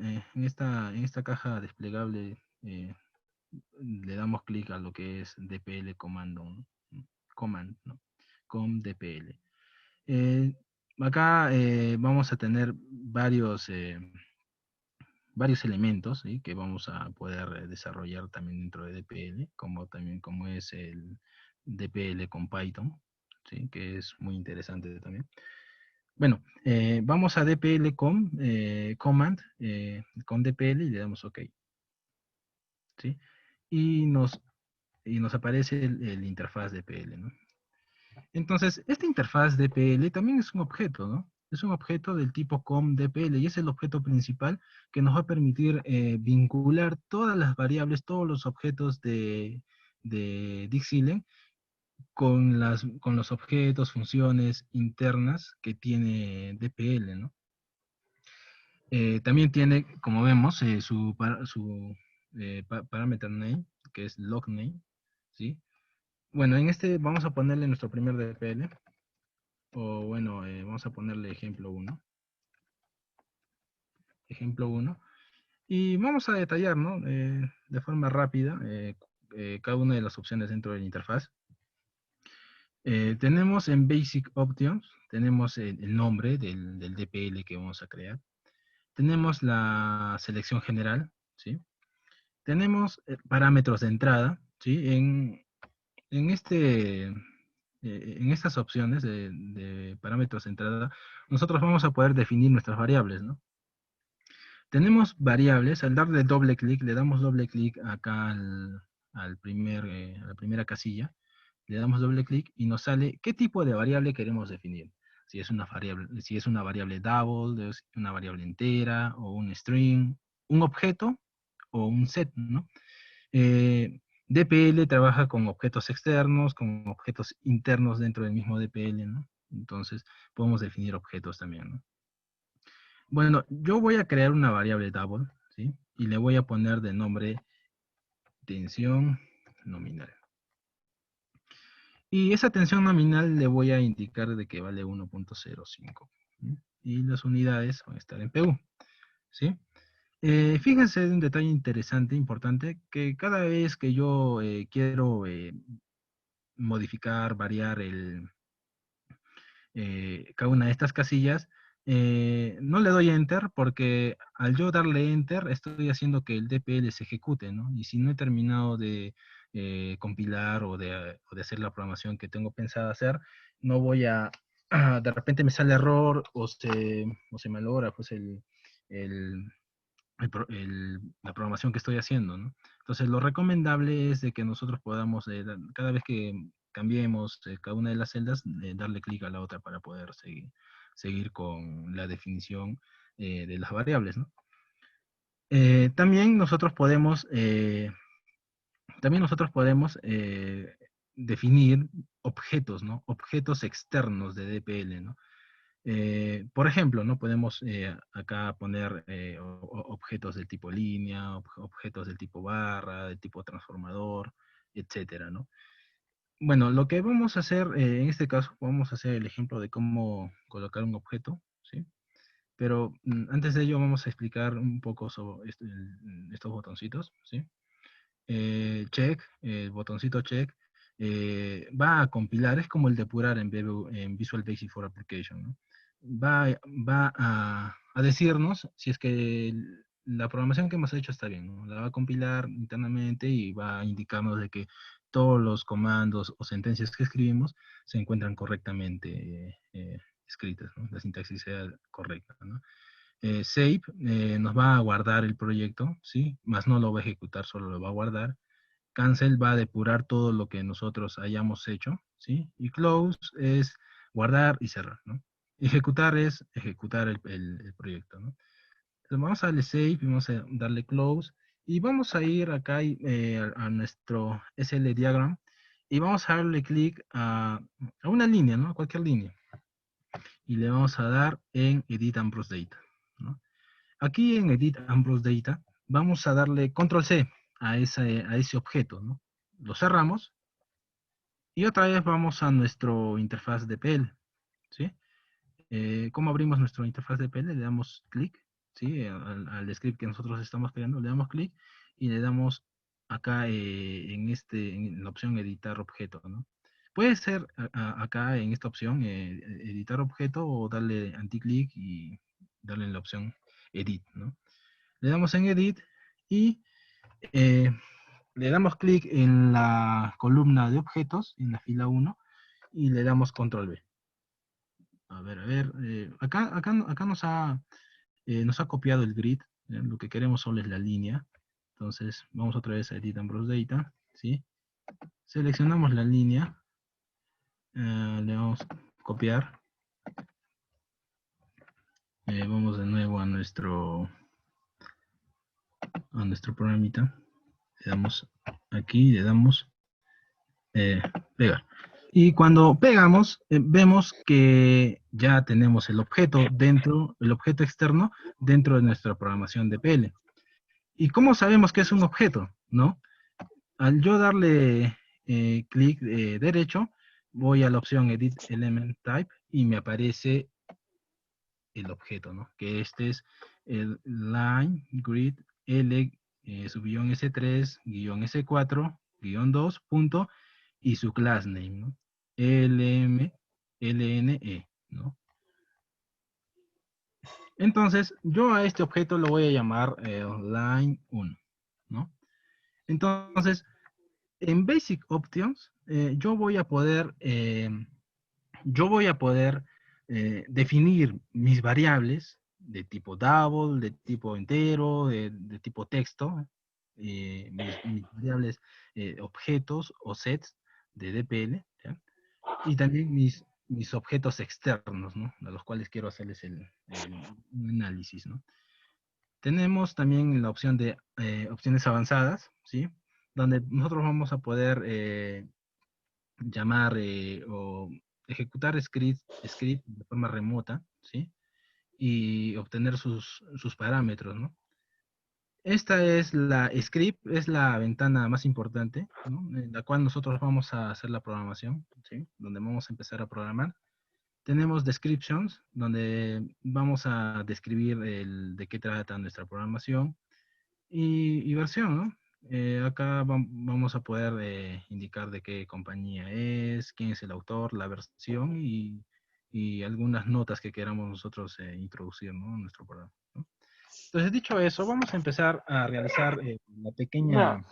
caja desplegable le damos clic a lo que es DPL Command, ¿no? Com DPL. Acá vamos a tener varios elementos, ¿sí? Que vamos a poder desarrollar también dentro de DPL, como es el DPL con Python, ¿sí? Que es muy interesante también. Bueno, vamos a DPL command con DPL y le damos OK, ¿sí? Y nos aparece el interfaz DPL, ¿no? Entonces, esta interfaz DPL también es un objeto, ¿no? Es un objeto del tipo com.dpl y es el objeto principal que nos va a permitir vincular todas las variables, todos los objetos de Dixilen con los objetos, funciones internas que tiene DPL, ¿no? También tiene, como vemos, su parameter name, que es log name, ¿sí? Bueno, en este vamos a ponerle nuestro primer DPL. O bueno, vamos a ponerle ejemplo 1. Ejemplo 1. Y vamos a detallar, ¿no? De forma rápida cada una de las opciones dentro de la interfaz. Tenemos en Basic Options, tenemos el nombre del DPL que vamos a crear. Tenemos la selección general, ¿sí? Tenemos parámetros de entrada, ¿sí? En estas opciones de parámetros de entrada, nosotros vamos a poder definir nuestras variables, ¿no? Tenemos variables, al darle doble clic, le damos doble clic acá a la primera casilla, le damos doble clic y nos sale qué tipo de variable queremos definir. Si es una variable double, una variable entera, o un string, un objeto, o un set, ¿no? DPL trabaja con objetos externos, con objetos internos dentro del mismo DPL, ¿no? Entonces, podemos definir objetos también, ¿no? Bueno, yo voy a crear una variable double, ¿sí? Y le voy a poner de nombre tensión nominal. Y esa tensión nominal le voy a indicar de que vale 1.05. ¿Sí? Y las unidades van a estar en PU, ¿sí? Fíjense de un detalle interesante, importante, que cada vez que yo quiero modificar, variar cada una de estas casillas, no le doy enter porque al yo darle enter estoy haciendo que el DPL se ejecute, ¿no? Y si no he terminado de compilar o de hacer la programación que tengo pensada hacer, no voy a, de repente me sale error o se malogra pues el, la programación que estoy haciendo, ¿no? Entonces, lo recomendable es de que nosotros podamos, cada vez que cambiemos cada una de las celdas, darle clic a la otra para poder seguir con la definición de las variables, ¿no? También nosotros podemos, definir objetos, ¿no? Objetos externos de DPL, ¿no? Por ejemplo, ¿no? Podemos acá poner objetos del tipo línea, objetos del tipo barra, del tipo transformador, etcétera, ¿no? Bueno, lo que vamos a hacer en este caso, vamos a hacer el ejemplo de cómo colocar un objeto, ¿sí? Pero antes de ello vamos a explicar un poco sobre estos botoncitos, ¿sí? Check, el botoncito check, va a compilar, es como el depurar en Visual Basic for Application, ¿no? Va a decirnos si es que la programación que hemos hecho está bien, ¿no? La va a compilar internamente y va a indicarnos de que todos los comandos o sentencias que escribimos se encuentran correctamente escritas, ¿no? La sintaxis sea correcta, ¿no? Save nos va a guardar el proyecto, ¿sí? Más no lo va a ejecutar, solo lo va a guardar. Cancel va a depurar todo lo que nosotros hayamos hecho, ¿sí? Y close es guardar y cerrar, ¿no? Ejecutar es ejecutar el proyecto, ¿no? Entonces vamos a darle save y vamos a darle close y vamos a ir acá a nuestro SL diagram y vamos a darle clic a una línea, ¿no? A cualquier línea. Y le vamos a dar en Edit Ambrose Data, ¿no? Aquí en Edit Ambrose Data vamos a darle Control C a ese objeto, ¿no? Lo cerramos y otra vez vamos a nuestro interfaz DPL, ¿sí? ¿Cómo abrimos nuestro interfaz DPL? Le damos clic, ¿sí? Al script que nosotros estamos creando, le damos clic y le damos acá en la opción editar objeto, ¿no? Puede ser acá en esta opción editar objeto o darle anti-clic y darle en la opción edit, ¿no? Le damos en edit y le damos clic en la columna de objetos, en la fila 1, y le damos control B. A ver, acá nos ha copiado el grid, lo que queremos solo es la línea. Entonces, vamos otra vez a Edit Ambrose Data, ¿sí? Seleccionamos la línea, le damos copiar, vamos de nuevo a nuestro programita, le damos aquí, le damos pegar. Y cuando pegamos, vemos que ya tenemos el objeto externo dentro de nuestra programación DPL. ¿Y cómo sabemos que es un objeto? ¿No? Al yo darle clic derecho, voy a la opción Edit Element Type y me aparece el objeto, ¿no? Que este es el line grid L subguión S3 guión S4 guión 2 punto y su class name, ¿no? LNE, ¿no? Entonces, yo a este objeto lo voy a llamar line 1, ¿no? Entonces, en Basic Options, yo voy a poder definir mis variables de tipo double, de tipo entero, de tipo texto, mis variables objetos o sets de DPL, ¿ya? Y también mis objetos externos, ¿no? A los cuales quiero hacerles un análisis, ¿no? Tenemos también la opción de opciones avanzadas, ¿sí? donde nosotros vamos a poder llamar o ejecutar script de forma remota, ¿sí? Y obtener sus parámetros, ¿no? Esta es la script, es la ventana más importante, ¿no? En la cual nosotros vamos a hacer la programación, ¿sí? Donde vamos a empezar a programar. Tenemos descriptions, donde vamos a describir de qué trata nuestra programación. Y versión, ¿no? Acá vamos a poder indicar de qué compañía es, quién es el autor, la versión y algunas notas que queramos nosotros introducir, ¿no? En nuestro programa, ¿no? Entonces, dicho eso, vamos a empezar a realizar la pequeña...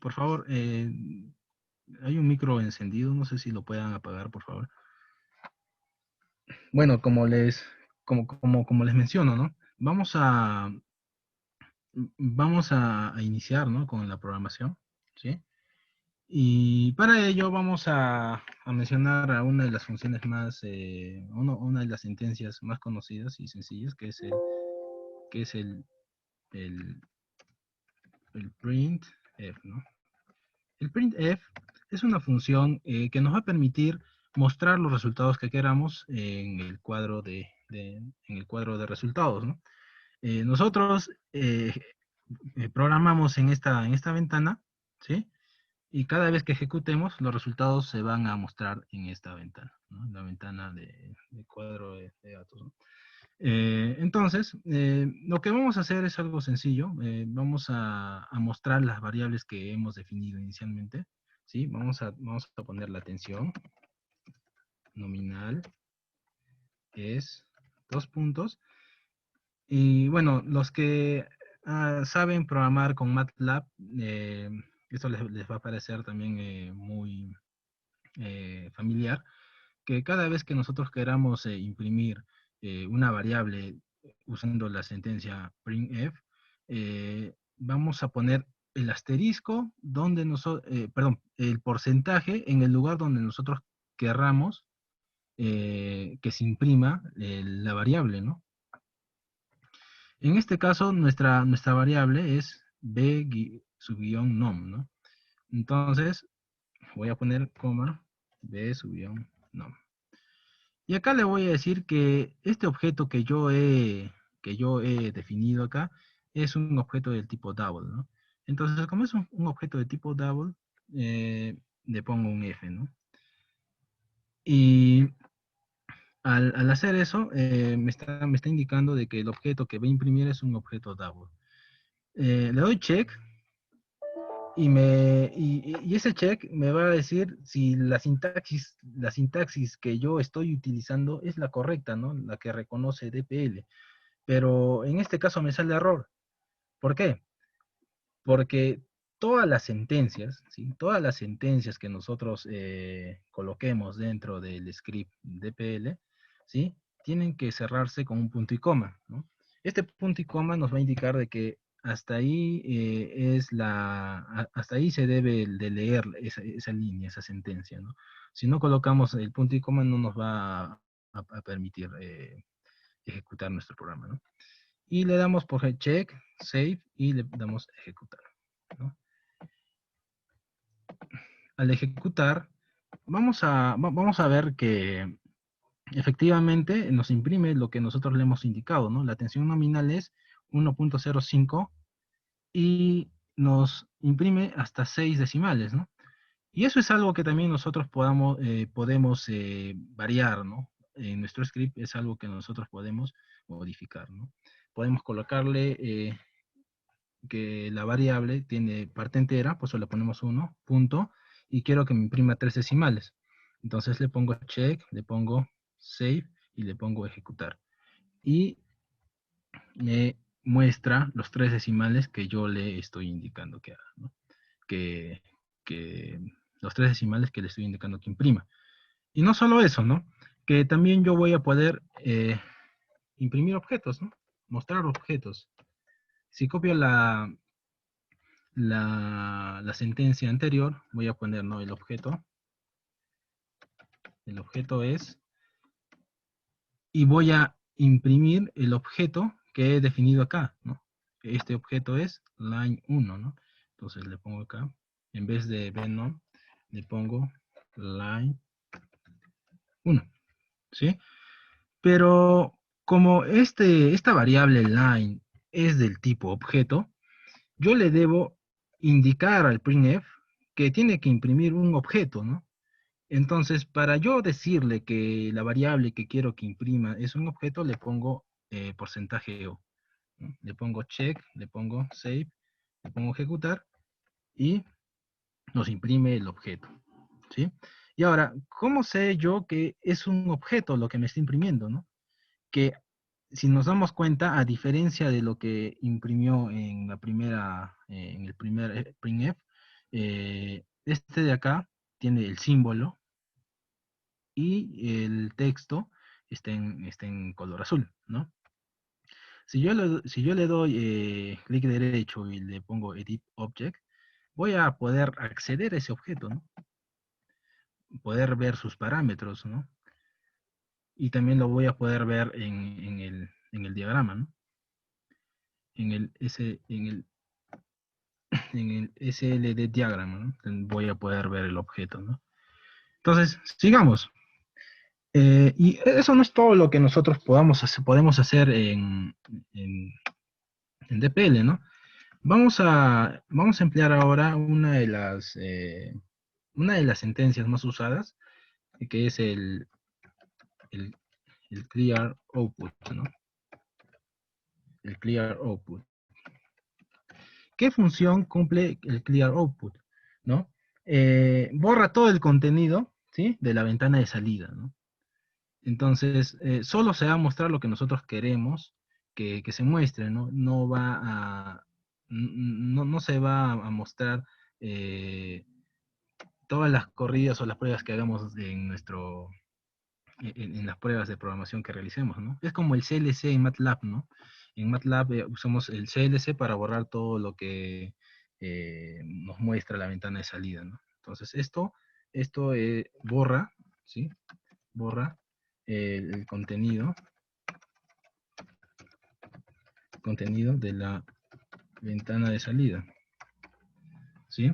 por favor, hay un micro encendido, no sé si lo puedan apagar, por favor. Bueno, como les menciono, ¿no? Vamos a iniciar, ¿no? Con la programación, ¿sí? Y para ello vamos a mencionar a una de las funciones más, una de las sentencias más conocidas y sencillas, que es el, el printf, ¿no? El printf es una función que nos va a permitir mostrar los resultados que queramos en el cuadro en el cuadro de resultados, ¿no? Nosotros programamos en esta ventana, ¿sí? Y cada vez que ejecutemos, los resultados se van a mostrar en esta ventana, ¿no? La ventana de cuadro de datos, ¿no? Entonces, lo que vamos a hacer es algo sencillo. Vamos a mostrar las variables que hemos definido inicialmente, ¿sí? Vamos a poner la atención nominal es 2 puntos. Y bueno, los que saben programar con MATLAB, esto les va a parecer también muy familiar, que cada vez que nosotros queramos imprimir una variable usando la sentencia printf, vamos a poner el asterisco donde perdón, el porcentaje en el lugar donde nosotros querramos que se imprima la variable, ¿no? En este caso, nuestra variable es b-nom, ¿no? Entonces, voy a poner coma b-nom. Y acá le voy a decir que este objeto que yo he definido acá es un objeto del tipo double, ¿no? Entonces, como es un objeto de tipo double, le pongo un F, ¿no? Y al hacer eso, me está indicando de que el objeto que va a imprimir es un objeto double. Le doy check y ese check me va a decir si la sintaxis que yo estoy utilizando es la correcta, ¿no? La que reconoce DPL. Pero en este caso me sale error. ¿Por qué? Porque todas las sentencias, ¿sí? Todas las sentencias que nosotros coloquemos dentro del script DPL, ¿sí? Tienen que cerrarse con un punto y coma, ¿no? Este punto y coma nos va a indicar de que hasta ahí hasta ahí se debe de leer esa línea, esa sentencia, ¿no? Si no colocamos el punto y coma no nos va a permitir ejecutar nuestro programa, ¿no? Y le damos por check, save y le damos ejecutar, ¿no? Al ejecutar, vamos a ver que efectivamente nos imprime lo que nosotros le hemos indicado, ¿no? La atención nominal es 1.05 y nos imprime hasta 6 decimales, ¿no? Y eso es algo que también nosotros podemos variar, ¿no? En nuestro script es algo que nosotros podemos modificar, ¿no? Podemos colocarle que la variable tiene parte entera, pues le ponemos 1, punto, y quiero que me imprima 3 decimales. Entonces le pongo check, le pongo save y le pongo ejecutar. Y me muestra los 3 decimales que yo le estoy indicando que haga, ¿no? Que los 3 decimales que le estoy indicando que imprima. Y no solo eso, ¿no? Que también yo voy a poder imprimir objetos, ¿no? Mostrar objetos. Si copio la sentencia anterior, voy a poner, ¿no? El objeto es, y voy a imprimir el objeto que he definido acá, ¿no? este objeto es line 1, ¿no? Entonces le pongo acá, en vez de venom, le pongo line 1, ¿sí? Pero como esta variable line es del tipo objeto, yo le debo indicar al printf que tiene que imprimir un objeto, ¿no? Entonces, para yo decirle que la variable que quiero que imprima es un objeto, le pongo porcentaje O, ¿no? Le pongo check, le pongo save, le pongo ejecutar y nos imprime el objeto, ¿sí? Y ahora, ¿cómo sé yo que es un objeto lo que me está imprimiendo, ¿no? Que si nos damos cuenta, a diferencia de lo que imprimió en la primera, en el primer printf, este de acá tiene el símbolo y el texto está en color azul, ¿no? Si yo le doy clic derecho y le pongo Edit Object, voy a poder acceder a ese objeto, ¿no? Poder ver sus parámetros, ¿no? Y también lo voy a poder ver en el diagrama, ¿no? En el, en el SLD diagrama, ¿no? Voy a poder ver el objeto, ¿no? Entonces, sigamos. Y eso no es todo lo que nosotros podemos hacer en DPL, ¿no? Vamos a emplear ahora una de las sentencias más usadas, que es el, el clear output, ¿no? El clear output. ¿Qué función cumple el clear output? ¿No? Borra todo el contenido, ¿sí? De la ventana de salida, ¿no? Entonces, solo se va a mostrar lo que nosotros queremos que se muestre, ¿no? No se va a mostrar todas las corridas o las pruebas que hagamos en las pruebas de programación que realicemos, ¿no? Es como el CLC en MATLAB, ¿no? En MATLAB usamos el CLC para borrar todo lo que nos muestra la ventana de salida, ¿no? Entonces, esto borra, ¿sí? Borra el contenido de la ventana de salida, ¿sí?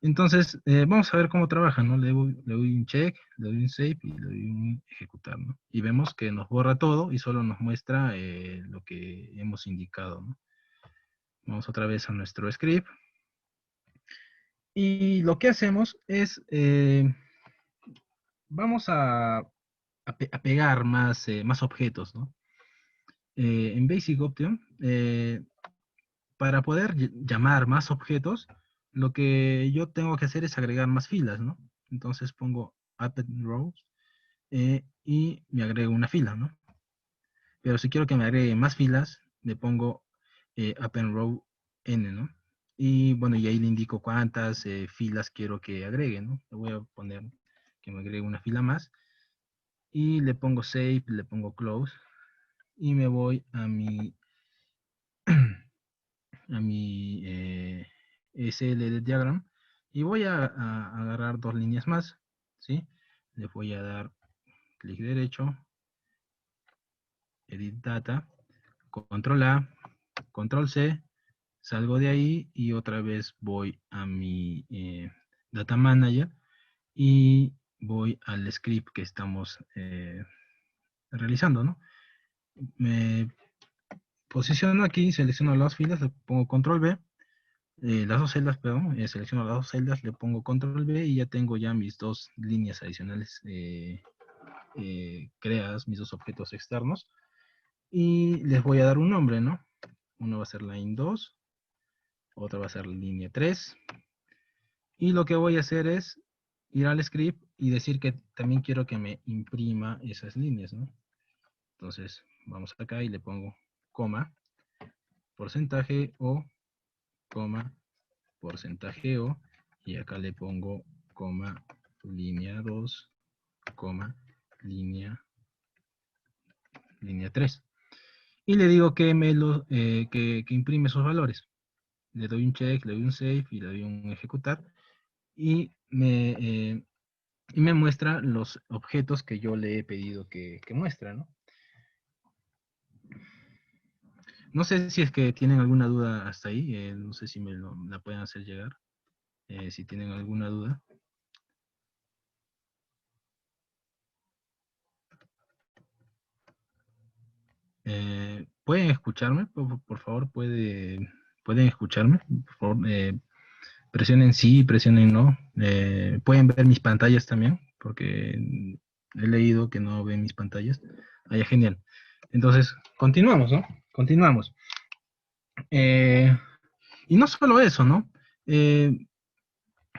Entonces, vamos a ver cómo trabaja, ¿no? Le doy un check, le doy un save y le doy un ejecutar, ¿no? Y vemos que nos borra todo y solo nos muestra lo que hemos indicado, ¿no? Vamos otra vez a nuestro script. Y lo que hacemos es, vamos a pegar más objetos, ¿no? En Basic Option, para poder llamar más objetos, lo que yo tengo que hacer es agregar más filas, ¿no? Entonces pongo append rows y me agrego una fila, ¿no? Pero si quiero que me agregue más filas, le pongo append row n, ¿no? Y bueno, y ahí le indico cuántas filas quiero que agregue, ¿no? Le voy a poner que me agregue una fila más. Y le pongo save, le pongo close. Y me voy a mi SLD diagram y voy a agarrar dos líneas más, ¿sí? Le voy a dar clic derecho, edit data, control A, control C, salgo de ahí y otra vez voy a mi data manager y voy al script que estamos realizando, ¿no? Me posiciono aquí, selecciono las filas, le pongo control B, las dos celdas, perdón, selecciono las dos celdas, le pongo control B y ya tengo ya mis dos líneas adicionales creadas, mis dos objetos externos. Y les voy a dar un nombre, ¿no? Uno va a ser line 2, otro va a ser línea 3. Y lo que voy a hacer es ir al script y decir que también quiero que me imprima esas líneas, ¿no? Entonces, vamos acá y le pongo coma, porcentaje o, coma, porcentaje o, y acá le pongo coma, línea 2, coma, línea 3. Y le digo que que imprime esos valores. Le doy un check, le doy un save y le doy un ejecutar. Y me muestra los objetos que yo le he pedido que muestre, ¿no? No sé si es que tienen alguna duda hasta ahí, no sé si la pueden hacer llegar, si tienen alguna duda. ¿Pueden escucharme? Por favor, ¿pueden escucharme? Por favor, presionen sí, presionen no. ¿Pueden ver mis pantallas también? Porque he leído que no ven mis pantallas. Ah, ya, genial. Entonces, continuamos, ¿no? Continuamos. Y no solo eso, ¿no? Eh,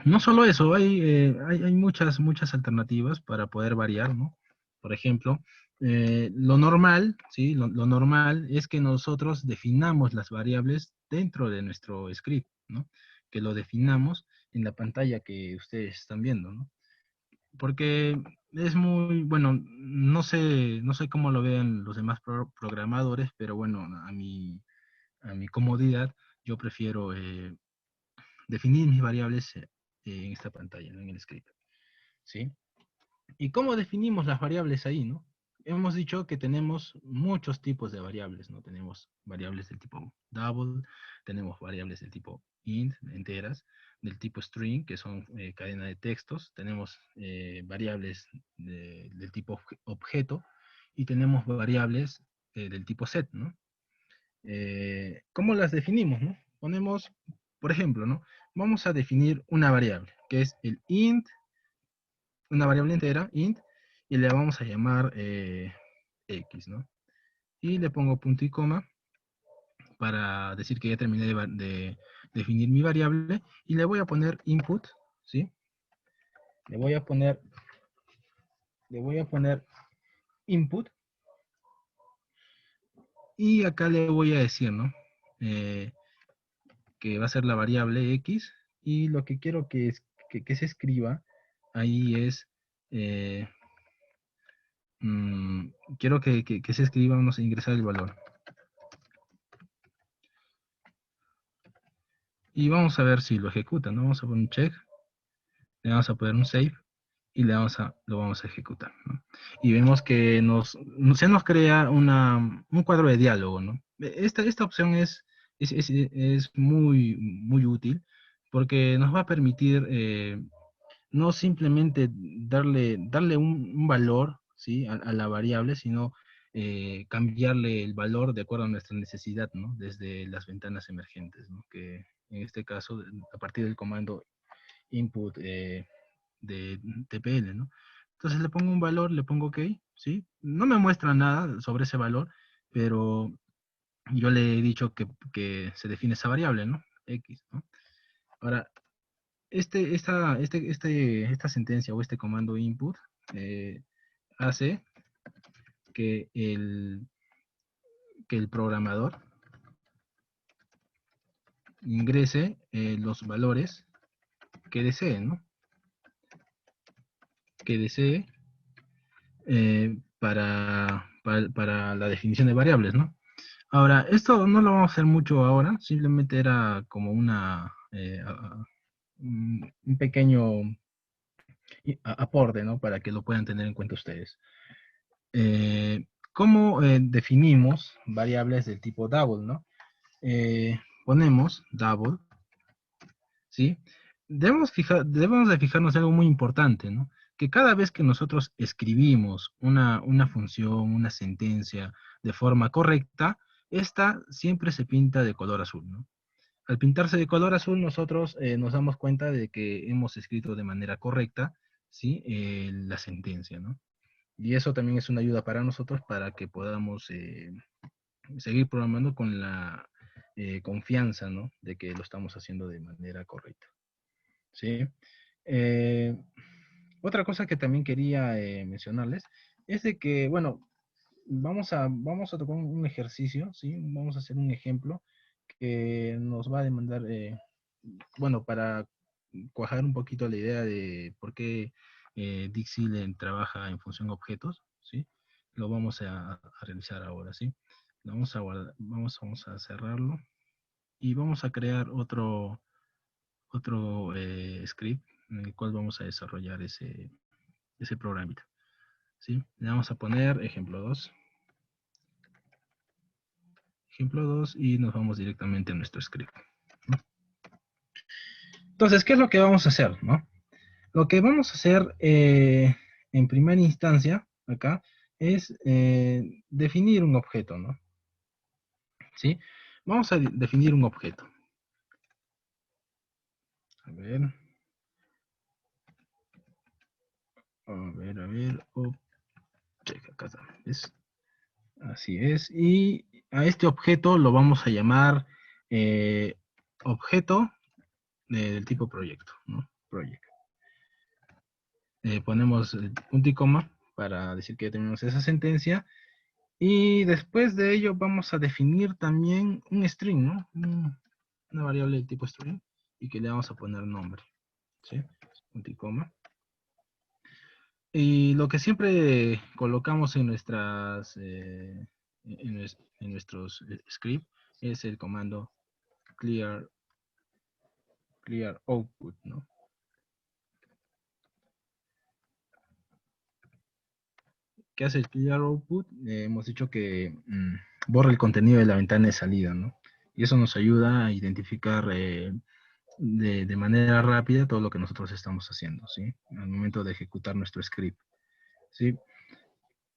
no solo eso, hay muchas alternativas para poder variar, ¿no? Por ejemplo, lo normal, ¿sí? Lo normal es que nosotros definamos las variables dentro de nuestro script, ¿no? Que lo definamos en la pantalla que ustedes están viendo, ¿no? Porque es muy, bueno, no sé cómo lo vean los demás programadores, pero bueno, a mi comodidad, yo prefiero definir mis variables en esta pantalla, ¿no? En el script, ¿sí? ¿Y cómo definimos las variables ahí, no? Hemos dicho que tenemos muchos tipos de variables, ¿no? Tenemos variables del tipo double, tenemos variables del tipo int, enteras, del tipo string, que son cadena de textos, tenemos variables del tipo objeto, y tenemos variables del tipo set, ¿no? ¿Cómo las definimos, no? Ponemos, por ejemplo, ¿no? Vamos a definir una variable, que es el int, una variable entera, int, y le vamos a llamar x, ¿no? Y le pongo punto y coma para decir que ya terminé de definir mi variable, y le voy a poner input, ¿sí? Le voy a poner input, y acá le voy a decir, ¿no? Que va a ser la variable x, y lo que quiero que se escriba ahí es, eh, quiero que se escriba, vamos a ingresar el valor. Y vamos a ver si lo ejecuta, ¿no? Vamos a poner un check, le vamos a poner un save, y lo vamos a ejecutar, ¿no? Y vemos que se nos crea un cuadro de diálogo, ¿no? Esta opción es muy útil, porque nos va a permitir no simplemente darle un valor, ¿sí? a la variable, sino cambiarle el valor de acuerdo a nuestra necesidad, ¿no? Desde las ventanas emergentes, ¿no? Que en este caso, a partir del comando input de TPL, ¿no? Entonces le pongo un valor, le pongo OK, ¿sí? No me muestra nada sobre ese valor, pero yo le he dicho que se define esa variable, ¿no? X, ¿no? Ahora, esta sentencia o este comando input hace que el programador ingrese los valores que desee, ¿no? Que desee para la definición de variables, ¿no? Ahora, esto no lo vamos a hacer mucho ahora, simplemente era como un pequeño aporte, ¿no? Para que lo puedan tener en cuenta ustedes. ¿Cómo definimos variables del tipo double, no? Ponemos double, ¿sí? Debemos de fijarnos en algo muy importante, ¿no? Que cada vez que nosotros escribimos una función, una sentencia de forma correcta, esta siempre se pinta de color azul, ¿no? Al pintarse de color azul, nosotros nos damos cuenta de que hemos escrito de manera correcta, ¿sí? La sentencia, ¿no? Y eso también es una ayuda para nosotros para que podamos seguir programando con la confianza, ¿no? De que lo estamos haciendo de manera correcta, ¿sí? Eh, Otra cosa que también quería mencionarles es de que, bueno, vamos a tocar un ejercicio, ¿sí? Vamos a hacer un ejemplo que nos va a demandar, bueno, para cuajar un poquito la idea de por qué Dixieland trabaja en función objetos, ¿sí? Lo vamos a realizar ahora, ¿sí? Lo vamos a guardar, vamos a cerrarlo, y vamos a crear otro script en el cual vamos a desarrollar ese programita, ¿sí? Le vamos a poner ejemplo 2. ejemplo 2, y nos vamos directamente a nuestro script, ¿no? Entonces, ¿qué es lo que vamos a hacer, no? Lo que vamos a hacer en primera instancia, acá, es definir un objeto, ¿no? ¿Sí? Vamos a definir un objeto. A ver. A ver. Oh, checa, acá está. ¿Ves? Así es. Y a este objeto lo vamos a llamar objeto del tipo proyecto, ¿no? Project. Ponemos el punto y coma para decir que ya tenemos esa sentencia. Y después de ello vamos a definir también un string, ¿no? Una variable de tipo string y que le vamos a poner nombre, ¿sí? Punto y coma. Y lo que siempre colocamos en nuestras en nuestros script es el comando clear output, ¿no? ¿Qué hace el clear output? Hemos dicho que borra el contenido de la ventana de salida, ¿no? Y eso nos ayuda a identificar de manera rápida todo lo que nosotros estamos haciendo, ¿sí? Al momento de ejecutar nuestro script, ¿sí?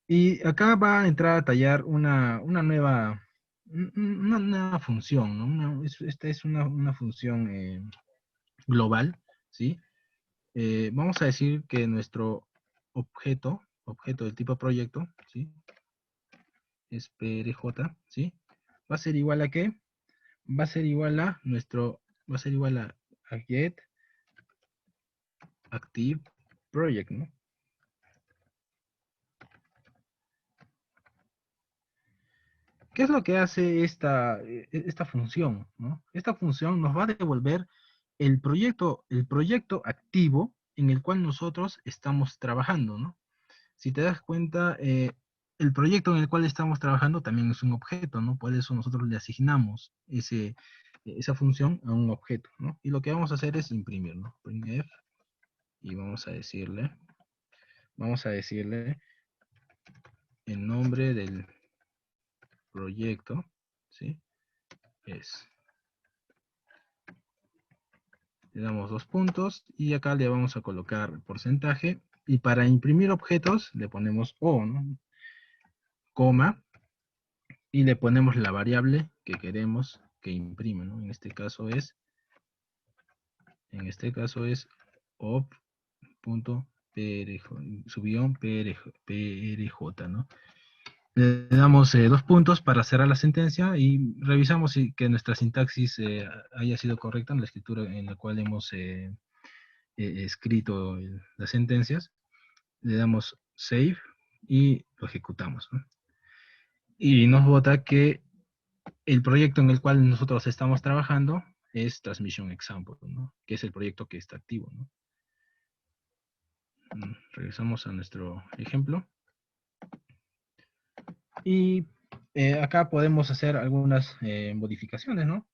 Y acá va a entrar a tallar una nueva función, ¿no? Esta es una función global, ¿sí? Vamos a decir que nuestro objeto del tipo proyecto, ¿sí? Es PRJ, ¿sí? Va a ser igual a ¿qué? Va a ser igual a get active project, ¿no? ¿Qué es lo que hace esta función, ¿no? Esta función nos va a devolver el proyecto activo en el cual nosotros estamos trabajando, ¿no? Si te das cuenta, el proyecto en el cual estamos trabajando también es un objeto, ¿no? Por eso nosotros le asignamos esa función a un objeto, ¿no? Y lo que vamos a hacer es imprimir, ¿no? Printf, y vamos a decirle el nombre del proyecto, ¿sí? Es. Le damos 2 puntos y acá le vamos a colocar porcentaje. Y para imprimir objetos le ponemos O, ¿no? Coma, y le ponemos la variable que queremos que imprime, ¿no? En este caso es op.prj, ¿no? Le damos 2 puntos para cerrar la sentencia y revisamos que nuestra sintaxis haya sido correcta en la escritura en la cual hemos escrito las sentencias. Le damos save y lo ejecutamos, ¿no? Y nos bota que el proyecto en el cual nosotros estamos trabajando es Transmission Example, ¿no? Que es el proyecto que está activo, ¿no? Regresamos a nuestro ejemplo. Y acá podemos hacer algunas modificaciones, ¿no?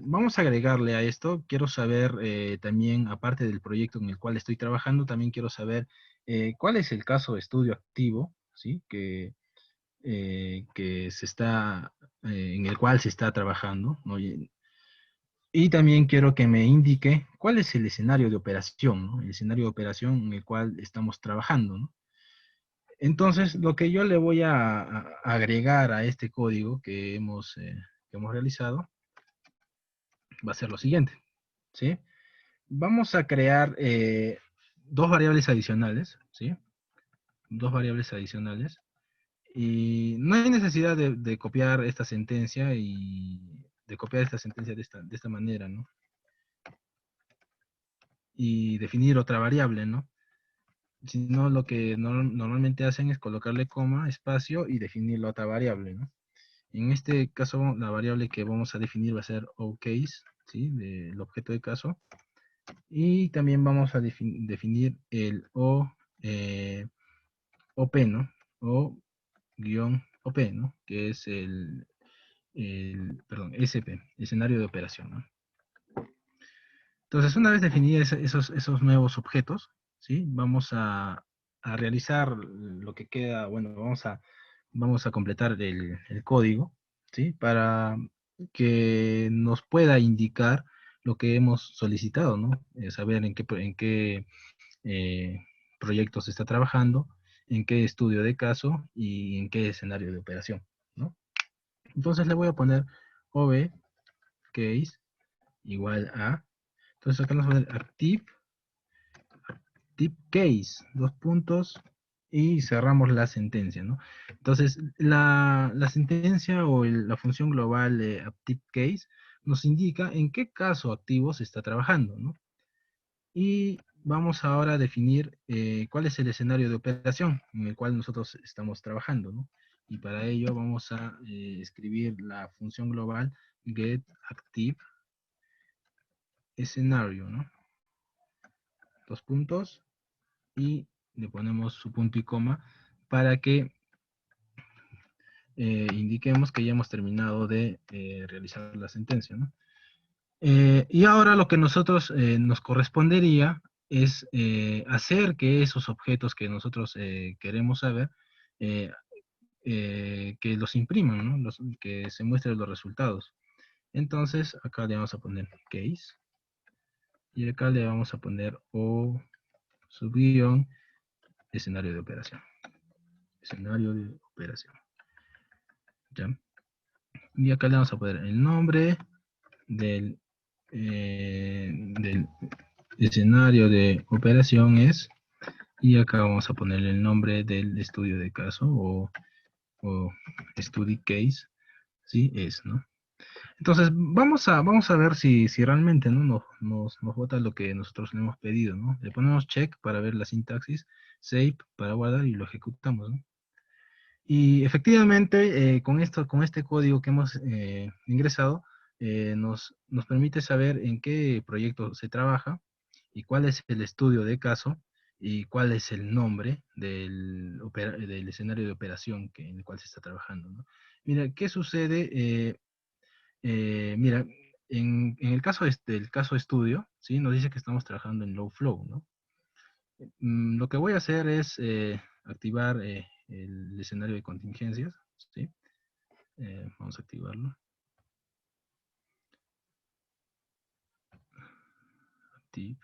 Vamos a agregarle a esto, quiero saber también, aparte del proyecto en el cual estoy trabajando, también quiero saber cuál es el caso de estudio activo, ¿sí? Que en el cual se está trabajando, ¿no? Y también quiero que me indique cuál es el escenario de operación, ¿no? El escenario de operación en el cual estamos trabajando, ¿no? Entonces, lo que yo le voy a agregar a este código que hemos realizado va a ser lo siguiente, ¿sí? Vamos a crear 2 variables adicionales, ¿sí? 2 variables adicionales. Y no hay necesidad de copiar esta sentencia de esta manera, ¿no? Y definir otra variable, ¿no? Sino lo que normalmente hacen es colocarle coma, espacio y definir la otra variable, ¿no? En este caso, la variable que vamos a definir va a ser oCase, ¿sí? Del objeto de caso. Y también vamos a definir el OP, ¿no? O guión OP, ¿no? Que es perdón, SP, escenario de operación, ¿no? Entonces, una vez definidos esos nuevos objetos, ¿sí? Vamos a realizar lo que queda, bueno, vamos a completar el código, ¿sí? Para que nos pueda indicar lo que hemos solicitado, ¿no? Saber en qué eh, proyecto se está trabajando, en qué estudio de caso y en qué escenario de operación, ¿no? Entonces le voy a poner OB case igual a, entonces acá vamos a poner active case, dos puntos, y cerramos la sentencia, ¿no? Entonces, la sentencia o la función global de active case nos indica en qué caso activo se está trabajando, ¿no? Y vamos ahora a definir cuál es el escenario de operación en el cual nosotros estamos trabajando, ¿no? Y para ello vamos a escribir la función global getActive escenario, ¿no? Dos puntos y le ponemos su punto y coma para que indiquemos que ya hemos terminado de realizar la sentencia, ¿no? Y ahora lo que nosotros nos correspondería es hacer que esos objetos que nosotros queremos saber, eh, que los impriman, ¿no? Que se muestren los resultados. Entonces, acá le vamos a poner case, y acá le vamos a poner o subguión escenario de operación. Escenario de operación. ¿Ya? Y acá le vamos a poner el nombre del escenario de operación es, y acá vamos a ponerle el nombre del estudio de caso o study case, ¿sí? Es, ¿no? Entonces, vamos a ver si realmente, ¿no? nos bota lo que nosotros le hemos pedido, ¿no? Le ponemos check para ver la sintaxis, save para guardar y lo ejecutamos, ¿no? Y efectivamente, con este código que hemos ingresado, nos permite saber en qué proyecto se trabaja y cuál es el estudio de caso y cuál es el nombre del escenario de operación en el cual se está trabajando, ¿no? Mira, ¿qué sucede? Mira, en el caso el caso estudio, ¿sí? Nos dice que estamos trabajando en low flow, ¿no? Lo que voy a hacer es activar el escenario de contingencias, ¿sí? Vamos a activarlo. Active.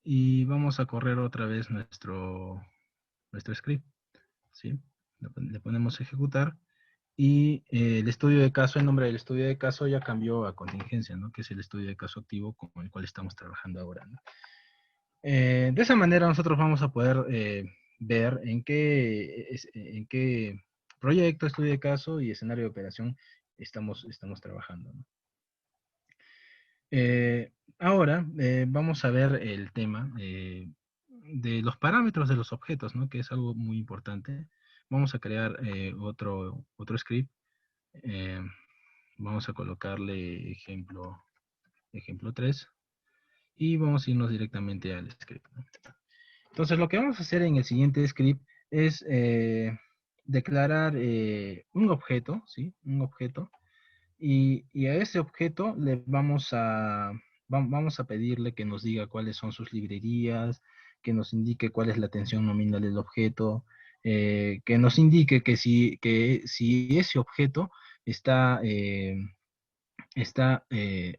Y vamos a correr otra vez nuestro script, ¿sí? Le ponemos ejecutar. Y el estudio de caso, el nombre del estudio de caso ya cambió a contingencia, ¿no? Que es el estudio de caso activo con el cual estamos trabajando ahora, ¿no? De esa manera nosotros vamos a poder ver en qué proyecto, estudio de caso y escenario de operación estamos trabajando, ¿no? Ahora vamos a ver el tema de los parámetros de los objetos, ¿no? Que es algo muy importante. Vamos a crear otro script. Eh, Vamos a colocarle ejemplo 3 y vamos a irnos directamente al script, ¿no? Entonces lo que vamos a hacer en el siguiente script es declarar un objeto, ¿sí? Un objeto. Y a ese objeto le vamos a pedirle que nos diga cuáles son sus librerías, que nos indique cuál es la tensión nominal del objeto, que nos indique que si ese objeto está,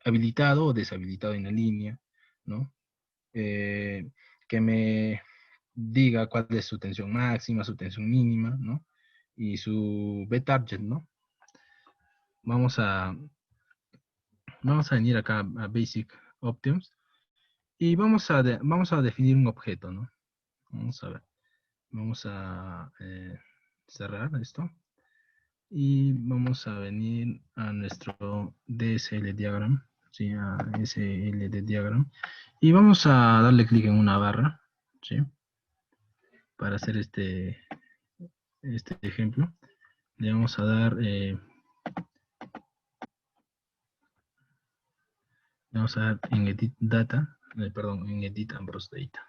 habilitado o deshabilitado en la línea, ¿no? Que me diga cuál es su tensión máxima, su tensión mínima, ¿no? Y su B-target, ¿no? Vamos a venir acá a Basic Options y vamos a definir un objeto, ¿no? Vamos a ver. Vamos a cerrar esto y vamos a venir a nuestro DSL diagram, ¿sí? A SLD diagram, y vamos a darle clic en una barra, ¿sí? Para hacer este ejemplo. Le vamos a dar en Edit Data, perdón, en Edit Ambrose Data.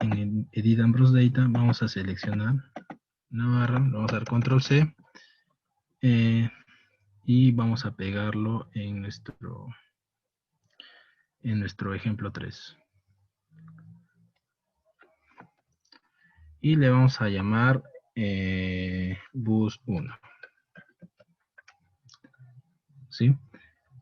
En Edit Ambrose Data vamos a seleccionar una barra, vamos a dar Control C y vamos a pegarlo en nuestro ejemplo 3. Y le vamos a llamar bus 1. ¿Sí?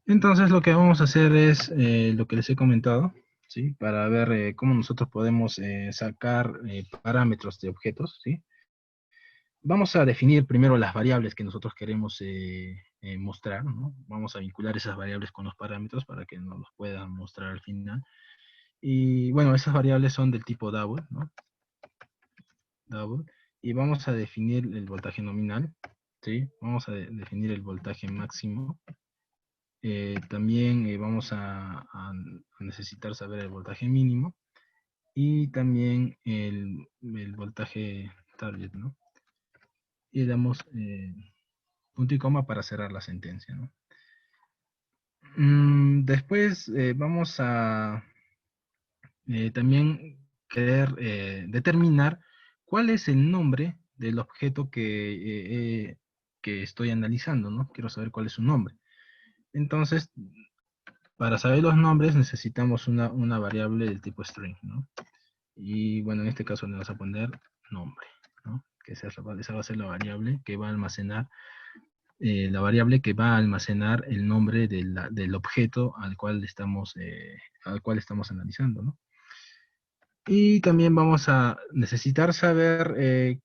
Entonces lo que vamos a hacer es lo que les he comentado, ¿sí? Para ver cómo nosotros podemos sacar parámetros de objetos, ¿sí? Vamos a definir primero las variables que nosotros queremos mostrar, ¿no? Vamos a vincular esas variables con los parámetros para que nos los puedan mostrar al final. Y bueno, esas variables son del tipo double, ¿no? Double. Y vamos a definir el voltaje nominal, ¿sí? Vamos a definir el voltaje máximo. También vamos a necesitar saber el voltaje mínimo y también el voltaje target, ¿no? Y damos punto y coma para cerrar la sentencia, ¿no? Después vamos a también querer determinar cuál es el nombre del objeto que estoy analizando, ¿no? Quiero saber cuál es su nombre. Entonces, para saber los nombres necesitamos una variable del tipo string, ¿no? Y bueno, en este caso le vamos a poner nombre, ¿no? Que esa va a ser la variable que va a almacenar el nombre del objeto al cual estamos analizando, ¿no? Y también vamos a necesitar saber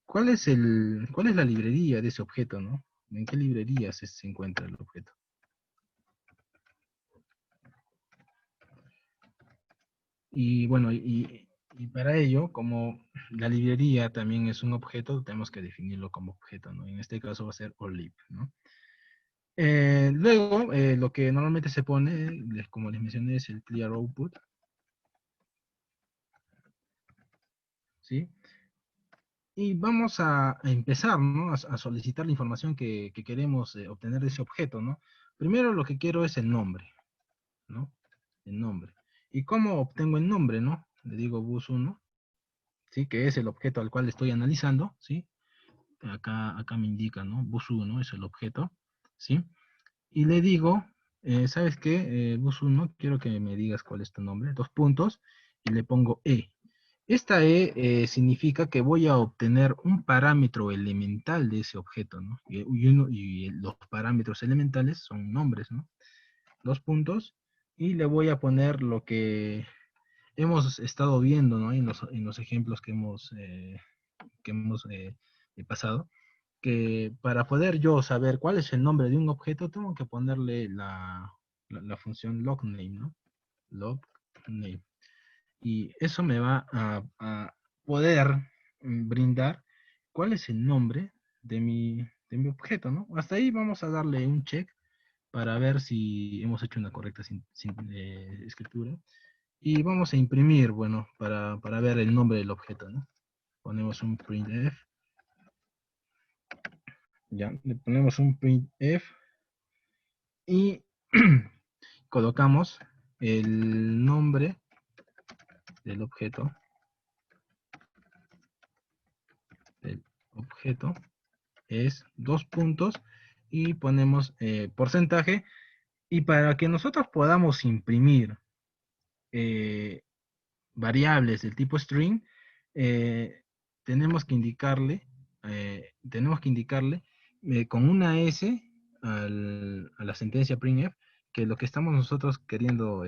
cuál es la librería de ese objeto, ¿no? ¿En qué librería se encuentra el objeto? Y bueno, y para ello, como la librería también es un objeto, tenemos que definirlo como objeto, ¿no? En este caso va a ser olib, ¿no? Luego, lo que normalmente se pone, como les mencioné, es el clear output, ¿sí? Y vamos a empezar, ¿no? A solicitar la información que queremos obtener de ese objeto, ¿no? Primero lo que quiero es el nombre, ¿no? El nombre. ¿Y cómo obtengo el nombre, no? Le digo bus1, ¿sí? Que es el objeto al cual estoy analizando, ¿sí? Acá me indica, ¿no? Bus1 es el objeto, ¿sí? Y le digo, ¿sabes qué? Bus1, quiero que me digas cuál es tu nombre, 2 puntos, y le pongo E. Esta E significa que voy a obtener un parámetro elemental de ese objeto, ¿no? Y los parámetros elementales son nombres, ¿no? 2 puntos, y le voy a poner lo que hemos estado viendo, ¿no? En los ejemplos que hemos pasado, que para poder yo saber cuál es el nombre de un objeto, tengo que ponerle la función logname, ¿no? Logname. Y eso me va a poder brindar cuál es el nombre de mi objeto, ¿no? Hasta ahí vamos a darle un check para ver si hemos hecho una correcta escritura. Y vamos a imprimir, bueno, para ver el nombre del objeto, ¿no? Ponemos un printf. Ya, le ponemos un printf y colocamos el nombre del objeto. El objeto es 2 puntos y ponemos porcentaje. Y para que nosotros podamos imprimir variables del tipo string, eh, tenemos que indicarle, con una S a la sentencia printf que lo que estamos nosotros queriendo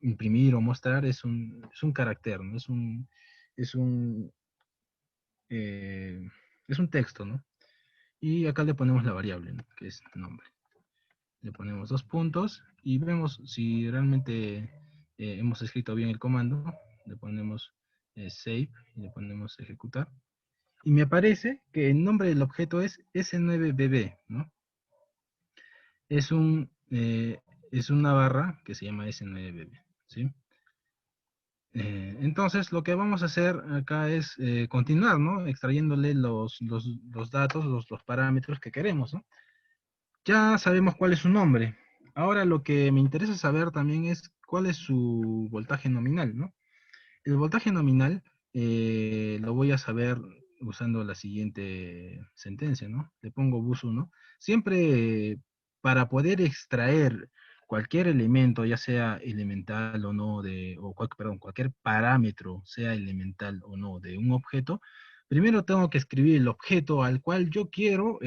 imprimir o mostrar es un carácter, ¿no? Es un, eh, es un texto, ¿no? Y acá le ponemos la variable, ¿no? Que es nombre. Le ponemos 2 puntos y vemos si realmente hemos escrito bien el comando. Le ponemos save y le ponemos ejecutar. Y me aparece que el nombre del objeto es S9BB, ¿no? Es una barra que se llama S9BB, ¿sí? Entonces, lo que vamos a hacer acá es continuar, ¿no? Extrayéndole los datos, los parámetros que queremos, ¿no? Ya sabemos cuál es su nombre. Ahora lo que me interesa saber también es cuál es su voltaje nominal, ¿no? El voltaje nominal lo voy a saber usando la siguiente sentencia, ¿no? Le pongo bus1. Siempre para poder extraer cualquier elemento, ya sea elemental o no, perdón, cualquier parámetro, sea elemental o no, de un objeto, primero tengo que escribir el objeto al cual yo quiero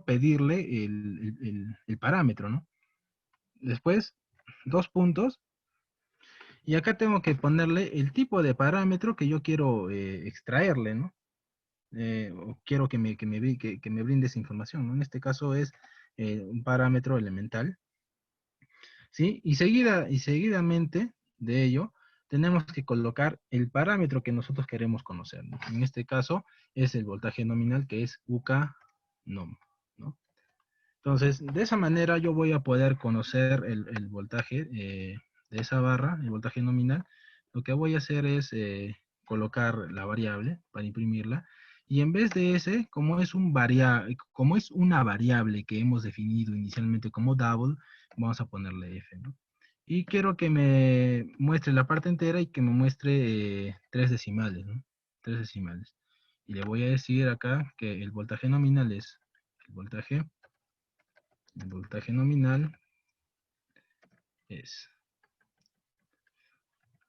pedirle el parámetro, ¿no? Después, dos puntos, y acá tengo que ponerle el tipo de parámetro que yo quiero extraerle, ¿no? O quiero que me brinde esa información, ¿no? En este caso es un parámetro elemental, ¿sí? Y seguidamente de ello, tenemos que colocar el parámetro que nosotros queremos conocer, ¿no? En este caso es el voltaje nominal, que es UK-NOM, ¿no? Entonces, de esa manera yo voy a poder conocer el voltaje de esa barra, el voltaje nominal. Lo que voy a hacer es colocar la variable para imprimirla. Y en vez de ese, como es una variable que hemos definido inicialmente como double, vamos a ponerle f, ¿no? Y quiero que me muestre la parte entera y que me muestre 3 decimales, ¿no? 3 decimales. Y le voy a decir acá que el voltaje nominal es el voltaje nominal es.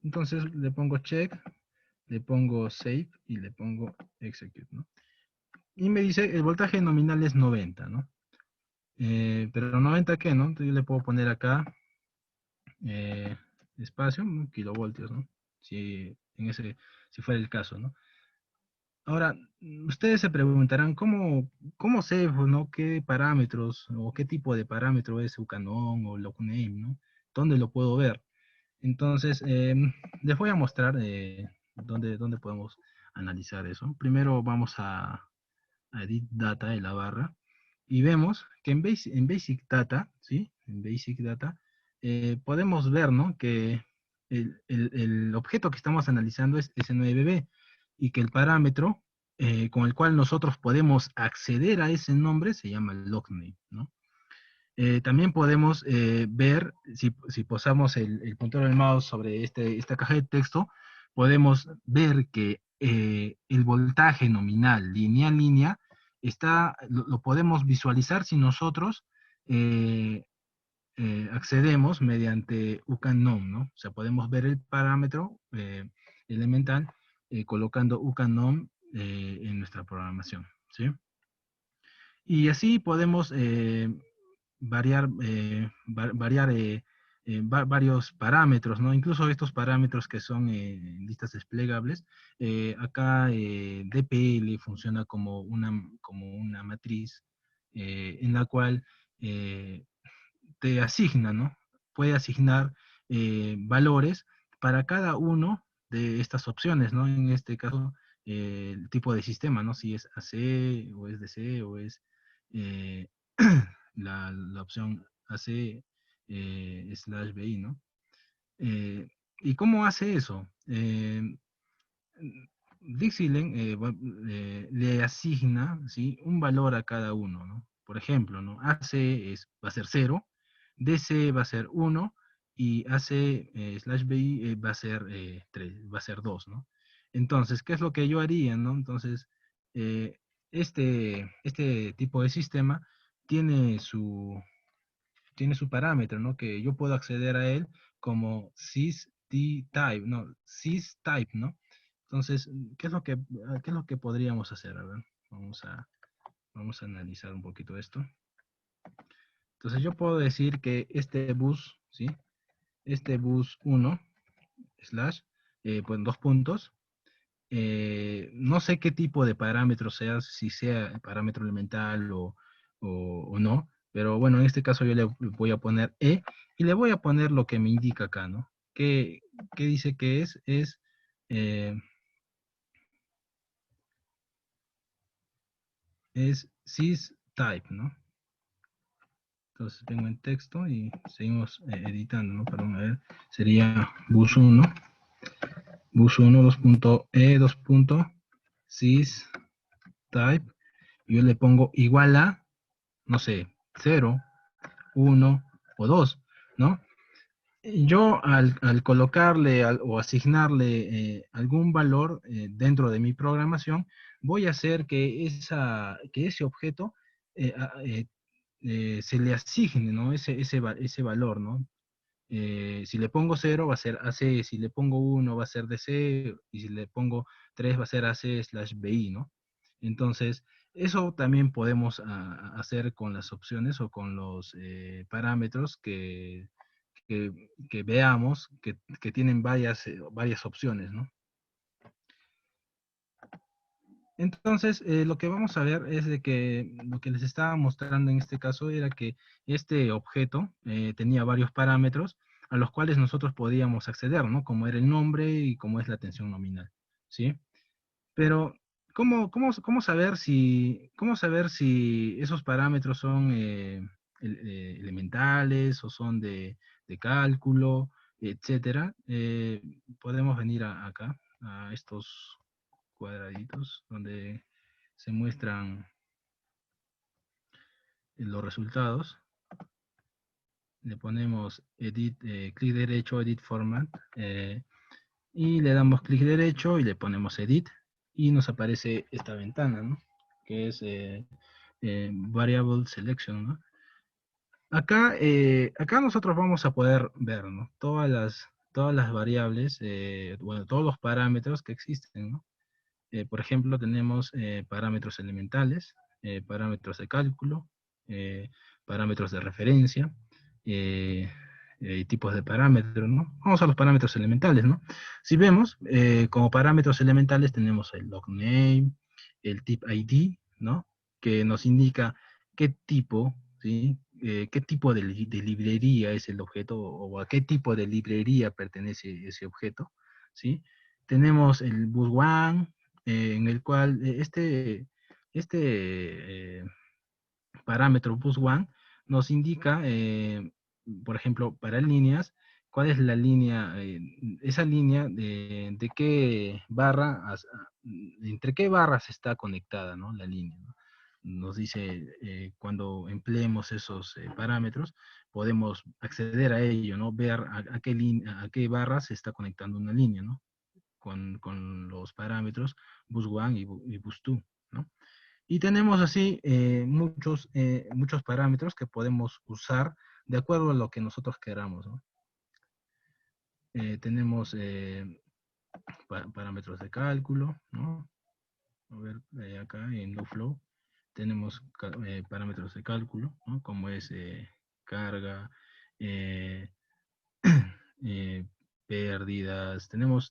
Entonces le pongo check, le pongo save y le pongo execute, ¿no? Y me dice el voltaje nominal es 90, ¿no? Pero 90 ¿qué, no? Entonces yo le puedo poner acá espacio, ¿no? Kilovoltios, ¿no? Si fuera el caso, ¿no? Ahora, ustedes se preguntarán, ¿cómo sé, ¿no? ¿Qué parámetros o qué tipo de parámetro es Ucanon o Logname, ¿no? ¿Dónde lo puedo ver? Entonces, les voy a mostrar dónde podemos analizar eso. Primero vamos a Edit Data de la barra y vemos que en Basic Data, ¿sí? En Basic Data, podemos ver, ¿no? Que el objeto que estamos analizando es S9B y que el parámetro con el cual nosotros podemos acceder a ese nombre se llama logname, ¿no? También podemos ver, si posamos el puntero del mouse sobre esta caja de texto, podemos ver que el voltaje nominal línea, lo podemos visualizar si nosotros accedemos mediante ucanom, ¿no? O sea, podemos ver el parámetro elemental colocando ucanom en nuestra programación, ¿sí? Y así podemos variar varios parámetros, ¿no? Incluso estos parámetros que son listas desplegables. Acá DPL funciona como una matriz en la cual te asigna, ¿no? Puede asignar valores para cada uno de estas opciones, ¿no? En este caso, el tipo de sistema, ¿no? Si es AC o es DC o es eh, la opción AC /BI, ¿no? ¿Y cómo hace eso? Dixilen le asigna, ¿sí? Un valor a cada uno, ¿no? Por ejemplo, ¿no? AC va a ser 0, DC va a ser 1 y AC /BI va a ser 3, va a ser 2, ¿no? Entonces, ¿qué es lo que yo haría, no? Entonces, este tipo de sistema tiene su parámetro, ¿no? Que yo puedo acceder a él como sys_type, ¿no? Sys_type, ¿no? Entonces, ¿qué es lo que podríamos hacer? A ver, vamos a analizar un poquito esto. Entonces, yo puedo decir que este bus, ¿sí? Este bus 1, pues 2 puntos, no sé qué tipo de parámetro sea, si sea parámetro elemental o no, pero bueno, en este caso yo le voy a poner E y le voy a poner lo que me indica acá, ¿no? ¿Qué dice que es? Es sys_type, ¿no? Entonces vengo en texto y seguimos editando, ¿no? Perdón, a ver, sería bus 1, 2.e, 2.sys_type, y yo le pongo igual a, no sé, 0, 1 o 2, ¿no? Yo al colocarle o asignarle algún valor dentro de mi programación, voy a hacer que ese objeto se le asigne, ¿no? Ese valor, ¿no? Si le pongo 0 va a ser AC, si le pongo 1 va a ser DC, y si le pongo 3 va a ser AC/BI, ¿no? Entonces, eso también podemos hacer con las opciones o con los parámetros que veamos que tienen varias opciones, ¿no? Entonces, lo que vamos a ver es de que lo que les estaba mostrando en este caso era que este objeto tenía varios parámetros a los cuales nosotros podíamos acceder, ¿no? Como era el nombre y como es la tensión nominal, ¿sí? Pero, cómo saber si esos parámetros son elementales o son de cálculo, etcétera? Podemos venir acá, a estos cuadraditos, donde se muestran los resultados. Le ponemos edit, clic derecho, edit format, y le damos clic derecho y le ponemos edit, y nos aparece esta ventana, ¿no? Que es variable selection, ¿no? Acá nosotros vamos a poder ver, ¿no? Todas las variables, bueno, todos los parámetros que existen, ¿no? Por ejemplo, tenemos parámetros elementales, parámetros de cálculo, eh, parámetros de referencia, tipos de parámetros, ¿no? Vamos a los parámetros elementales, ¿no? Si vemos, como parámetros elementales tenemos el logname, el tip ID, ¿no? Que nos indica qué tipo, ¿sí? Qué tipo de librería es el objeto o a qué tipo de librería pertenece ese objeto, ¿sí? Tenemos el bus1, en el cual este parámetro bus1 nos indica, por ejemplo, para líneas, cuál es la línea, esa línea de qué barra, entre qué barras está conectada, ¿no? La línea, ¿no? Nos dice, cuando empleemos esos parámetros, podemos acceder a ello, ¿no? Ver a qué barras se está conectando una línea, ¿no? Con los parámetros bus1 y bus2, ¿no? Y tenemos así muchos parámetros que podemos usar de acuerdo a lo que nosotros queramos, ¿no? Tenemos parámetros de cálculo, ¿no? A ver, acá en NoFlow tenemos parámetros de cálculo, ¿no? Como es carga, eh, eh, pérdidas, tenemos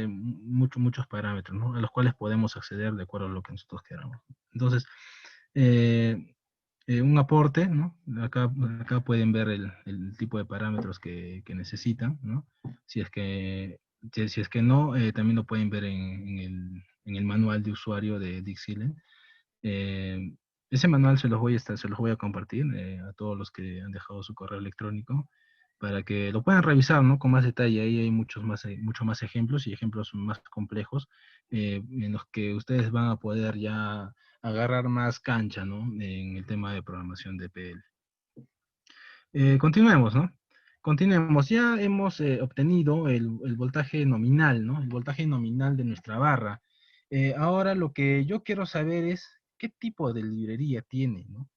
muchos parámetros, ¿no? A los cuales podemos acceder de acuerdo a lo que nosotros queramos. Entonces, un aporte, ¿no? Acá pueden ver el tipo de parámetros que necesitan, ¿no? Si es que no, también lo pueden ver en el manual de usuario de Dixieland. Ese manual se los voy a compartir a todos los que han dejado su correo electrónico para que lo puedan revisar, ¿no? Con más detalle. Ahí hay muchos más ejemplos y ejemplos más complejos en los que ustedes van a poder ya agarrar más cancha, ¿no? En el tema de programación de PL. Continuemos, ¿no? Continuemos. Ya hemos obtenido el voltaje nominal, ¿no? El voltaje nominal de nuestra barra. Ahora lo que yo quiero saber es qué tipo de librería tiene, ¿no?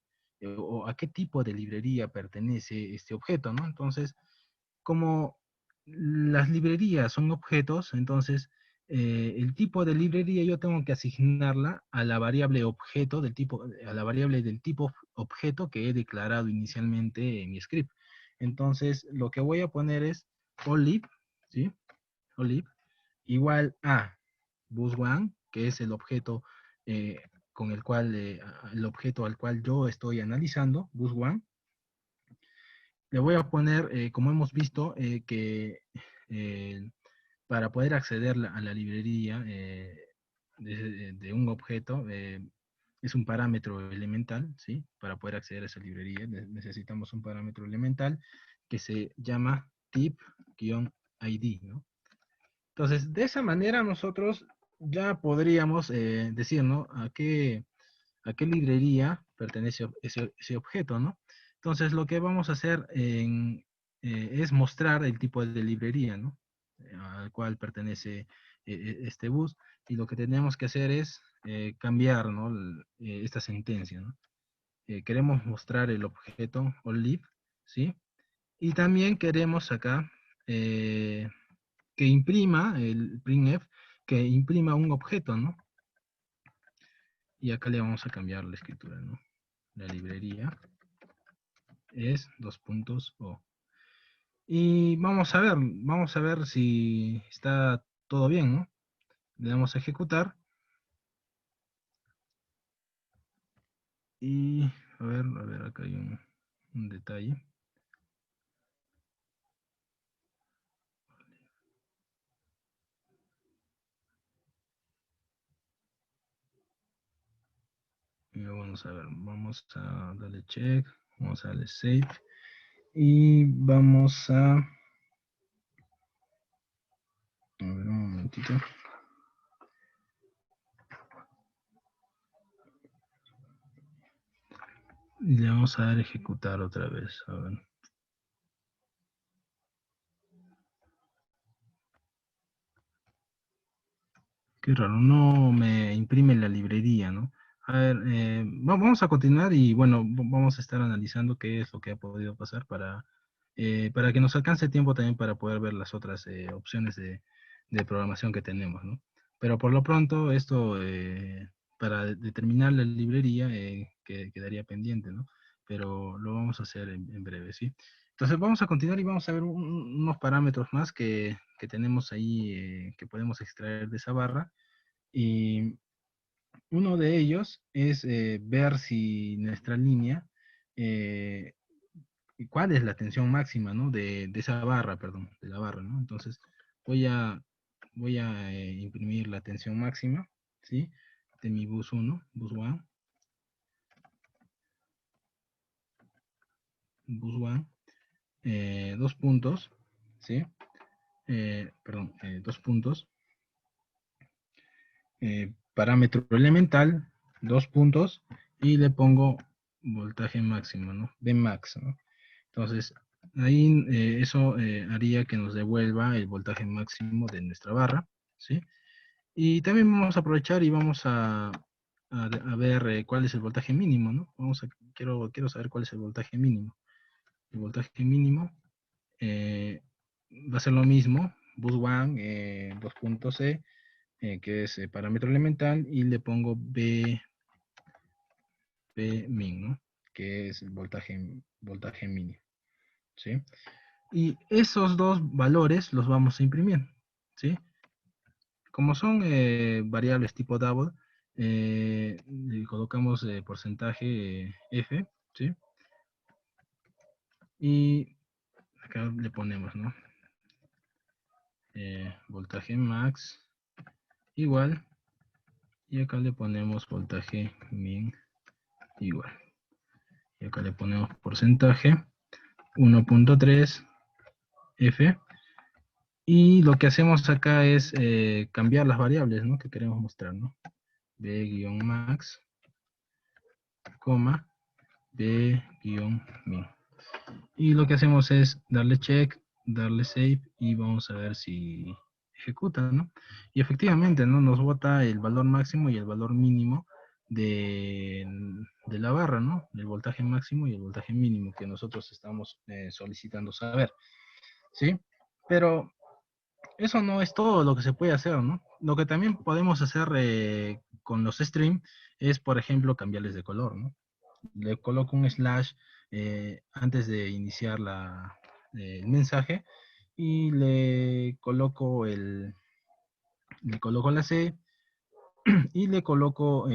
O a qué tipo de librería pertenece este objeto, ¿no? Entonces, como las librerías son objetos, entonces el tipo de librería yo tengo que asignarla a la variable objeto a la variable del tipo objeto que he declarado inicialmente en mi script. Entonces, lo que voy a poner es olib, ¿sí? Olib igual a bus1, que es el objeto el objeto al cual yo estoy analizando, bus1. Le voy a poner, como hemos visto, que para poder acceder a la librería de un objeto, es un parámetro elemental, ¿sí? Para poder acceder a esa librería necesitamos un parámetro elemental que se llama tip-id, ¿no? Entonces, de esa manera nosotros ya podríamos decir, ¿no? A qué librería pertenece ese objeto, ¿no? Entonces, lo que vamos a hacer es mostrar el tipo de librería, ¿no? Al cual pertenece este bus, y lo que tenemos que hacer es cambiar, ¿no? Esta sentencia, ¿no? Queremos mostrar el objeto onLib, ¿sí? Y también queremos acá que imprima el printf, que imprima un objeto, ¿no? Y acá le vamos a cambiar la escritura, ¿no? La librería es dos puntos O. Y vamos a ver si está todo bien, ¿no? Le damos a ejecutar. Y a ver, acá hay un detalle. Y vamos a ver, vamos a darle check, vamos a darle save. Y vamos a ver un momentito. Y le vamos a dar ejecutar otra vez. A ver. Qué raro, no me imprime la librería, ¿no? A ver, vamos a continuar y bueno, vamos a estar analizando qué es lo que ha podido pasar para que nos alcance tiempo también para poder ver las otras opciones de programación que tenemos, ¿no? Pero por lo pronto, esto para determinar la librería quedaría pendiente, ¿no? Pero lo vamos a hacer en breve, ¿sí? Entonces vamos a continuar y vamos a ver unos parámetros más que tenemos ahí que podemos extraer de esa barra. Y uno de ellos es ver si nuestra línea, eh, cuál es la tensión máxima, ¿no? De esa barra, perdón, de la barra, ¿no? Entonces voy a imprimir la tensión máxima, ¿sí? De mi bus 1, bus 1, bus 1, dos puntos, ¿sí? Perdón, dos puntos. Parámetro elemental, dos puntos, y le pongo voltaje máximo, ¿no? Vmax, ¿no? Entonces, ahí eso haría que nos devuelva el voltaje máximo de nuestra barra, ¿sí? Y también vamos a aprovechar y vamos a ver cuál es el voltaje mínimo, ¿no? Quiero saber cuál es el voltaje mínimo. El voltaje mínimo va a ser lo mismo, bus 1, 2.c, que es parámetro elemental, y le pongo Bmin, ¿no? Que es el voltaje mínimo, ¿sí? Y esos dos valores los vamos a imprimir, ¿sí? Como son variables tipo double, le colocamos porcentaje F, ¿sí? Y acá le ponemos, ¿no? Voltaje max igual, y acá le ponemos voltaje min igual. Y acá le ponemos porcentaje 1.3 F. Y lo que hacemos acá es cambiar las variables, ¿no? Que queremos mostrar, ¿no? B-max, coma, B-min. Y lo que hacemos es darle check, darle save y vamos a ver si ejecuta, ¿no? Y efectivamente, ¿no? Nos bota el valor máximo y el valor mínimo de la barra, ¿no? El voltaje máximo y el voltaje mínimo que nosotros estamos solicitando saber, ¿sí? Pero eso no es todo lo que se puede hacer, ¿no? Lo que también podemos hacer con los stream es, por ejemplo, cambiarles de color, ¿no? Le coloco un slash antes de iniciar el mensaje y le coloco la C y le coloco,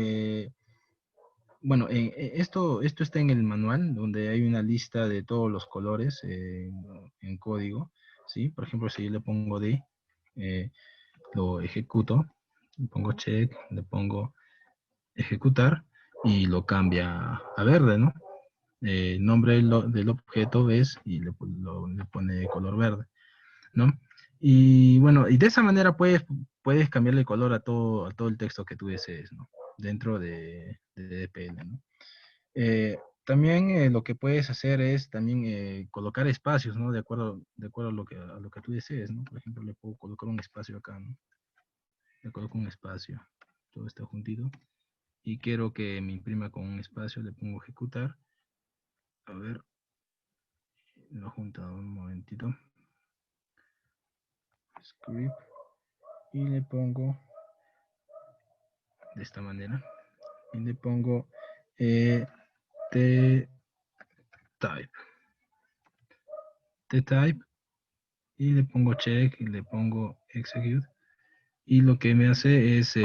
bueno, esto está en el manual donde hay una lista de todos los colores en código, ¿sí? Por ejemplo, si yo le pongo D, eh, lo ejecuto, le pongo check, le pongo ejecutar y lo cambia a verde, ¿no? El nombre del objeto es y le pone color verde, ¿no? Y bueno, y de esa manera puedes cambiarle color a todo el texto que tú desees, ¿no? Dentro de DPL, ¿no? También lo que puedes hacer es también colocar espacios, ¿no? De acuerdo a lo que tú desees, ¿no? Por ejemplo, le puedo colocar un espacio acá, ¿no? Le coloco un espacio, todo está juntito. Y quiero que me imprima con un espacio, le pongo ejecutar. A ver, lo junto un momentito. Script. Y le pongo de esta manera. Y le pongo t-type. T-type. Y le pongo check y le pongo execute. Y lo que me hace es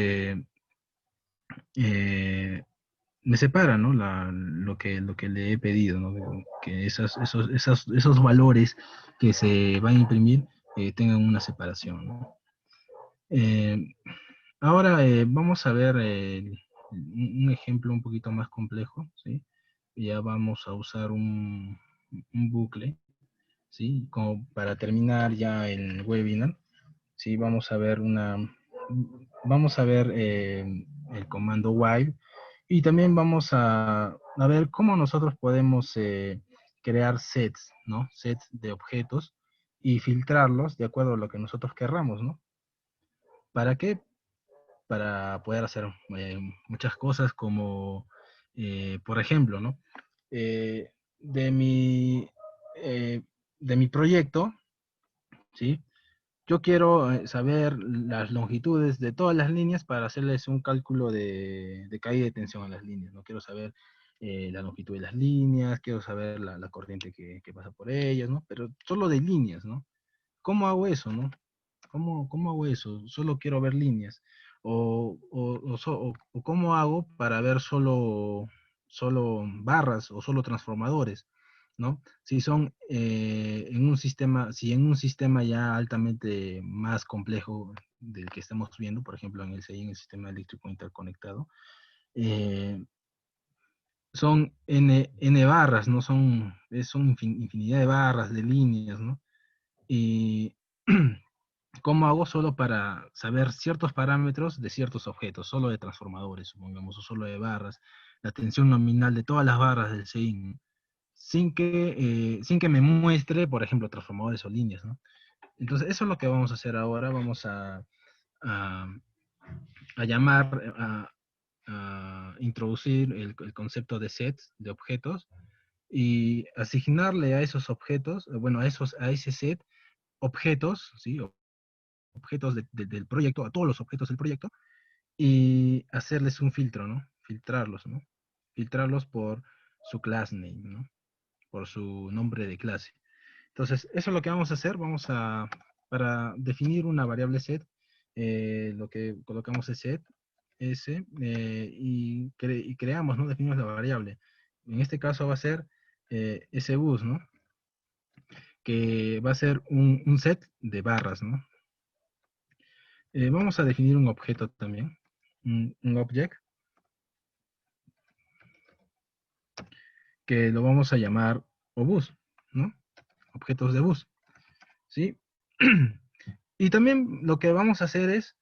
me separa, ¿no? Lo que le he pedido, ¿no? Que esos valores que se van a imprimir tengan una separación, ¿no? Ahora vamos a ver un ejemplo un poquito más complejo, ¿sí? Ya vamos a usar un bucle, ¿sí? Como para terminar ya el webinar, ¿sí? Vamos a ver el comando while y también vamos a ver cómo nosotros podemos crear sets, ¿no? Sets de objetos y filtrarlos de acuerdo a lo que nosotros querramos, ¿no? ¿Para qué? Para poder hacer muchas cosas como, por ejemplo, ¿no? Eh, de mi, de mi proyecto, ¿sí? Yo quiero saber las longitudes de todas las líneas para hacerles un cálculo de caída de tensión a las líneas, ¿no? Quiero saber la longitud de las líneas, quiero saber la corriente que pasa por ellas, ¿no? Pero solo de líneas, ¿no? ¿Cómo hago eso, no? ¿Cómo hago eso? Solo quiero ver líneas. O cómo hago para ver solo barras o solo transformadores, ¿no? Si son si en un sistema ya altamente más complejo del que estamos viendo, por ejemplo en el sistema eléctrico interconectado, eh, son N barras, ¿no? Son infinidad de barras, de líneas, ¿no? Y ¿cómo hago solo para saber ciertos parámetros de ciertos objetos, solo de transformadores, supongamos, o solo de barras, la tensión nominal de todas las barras del CIN, sin que me muestre, por ejemplo, transformadores o líneas, ¿no? Entonces, eso es lo que vamos a hacer ahora. Vamos a, a llamar, a introducir el concepto de sets, de objetos, y asignarle a esos objetos, bueno, a ese set, objetos, ¿sí? Objetos del proyecto, a todos los objetos del proyecto, y hacerles un filtro, ¿no? Filtrarlos, ¿no? Filtrarlos por su class name, ¿no? Por su nombre de clase. Entonces, eso es lo que vamos a hacer. Para definir una variable set, lo que colocamos es set, s, y creamos, ¿no? Definimos la variable. En este caso va a ser sbus, ¿no? Que va a ser un set de barras, ¿no? Vamos a definir un objeto también, un object, que lo vamos a llamar obus, ¿no? Objetos de bus, ¿sí? Y también lo que vamos a hacer es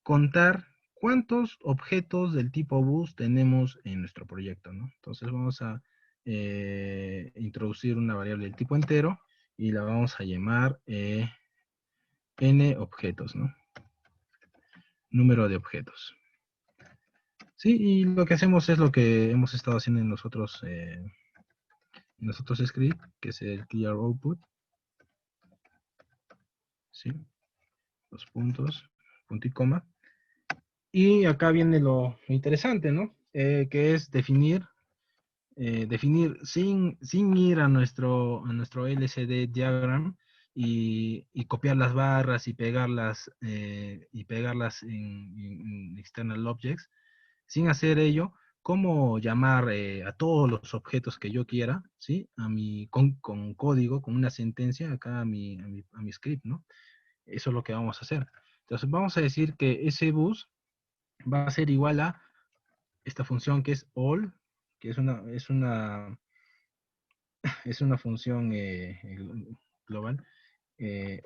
contar cuántos objetos del tipo bus tenemos en nuestro proyecto, ¿no? Entonces vamos a introducir una variable del tipo entero y la vamos a llamar n objetos, ¿no? Número de objetos. Sí, y lo que hacemos es lo que hemos estado haciendo en nosotros script, que es el clear output, ¿sí? Los puntos, punto y coma. Y acá viene lo interesante, ¿no? Que es definir sin ir a nuestro LCD diagram y copiar las barras y pegarlas en external objects, sin hacer ello, cómo llamar a todos los objetos que yo quiera, ¿sí? Con código, con una sentencia acá a mi script, ¿no? Eso es lo que vamos a hacer. Entonces vamos a decir que ese bus va a ser igual a esta función que es all, que es una función global,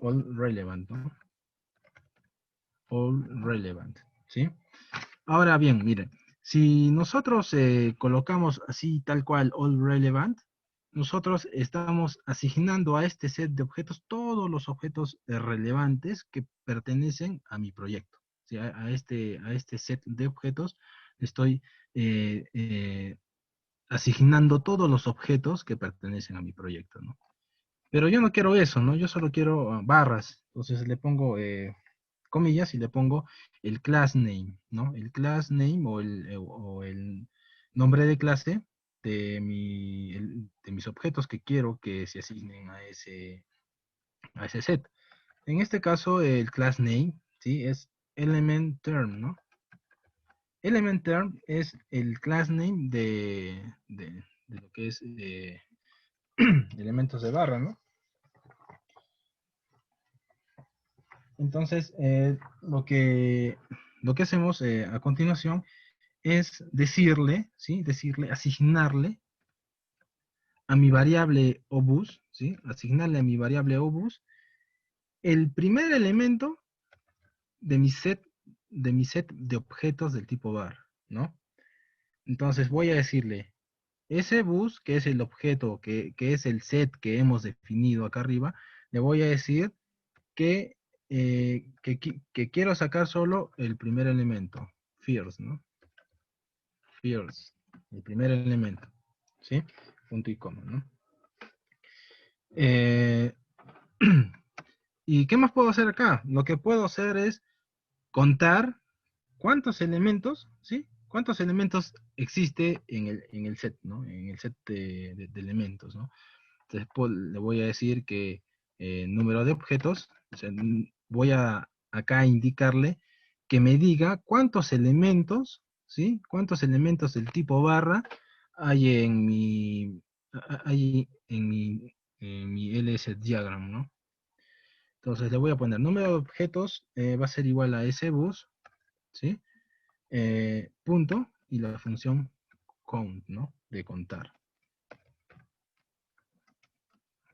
all relevant, ¿no? All relevant, ¿sí? Ahora bien, miren, si nosotros colocamos así tal cual all relevant, nosotros estamos asignando a este set de objetos todos los objetos relevantes que pertenecen a mi proyecto. ¿Sí? A este set de objetos estoy asignando todos los objetos que pertenecen a mi proyecto, ¿no? Pero yo no quiero eso, ¿no? Yo solo quiero barras. Entonces le pongo comillas y le pongo el class name, ¿no? El class name o el nombre de clase de mis objetos que quiero que se asignen a ese set. En este caso, el class name, ¿sí? Es element term, ¿no? Element term es el class name de lo que es elementos de barra, ¿no? Entonces, lo que hacemos a continuación es decirle, ¿sí? Decirle, asignarle a mi variable obus, ¿sí? Asignarle a mi variable obus el primer elemento de mi set de objetos del tipo var, ¿no? Entonces voy a decirle, ese bus, que es el objeto, que es el set que hemos definido acá arriba, le voy a decir que, que quiero sacar solo el primer elemento, first, ¿no? First, el primer elemento, ¿sí? Punto y coma, ¿no? ¿Y qué más puedo hacer acá? Lo que puedo hacer es contar cuántos elementos, ¿sí? ¿Cuántos elementos existe en el set, ¿no? En el set de elementos, ¿no? Entonces le voy a decir que número de objetos, o sea, voy a acá indicarle que me diga cuántos elementos, ¿sí? Cuántos elementos del tipo barra hay en mi LS diagram, ¿no? Entonces le voy a poner número de objetos va a ser igual a sbus, ¿sí? Punto y la función count, ¿no? De contar.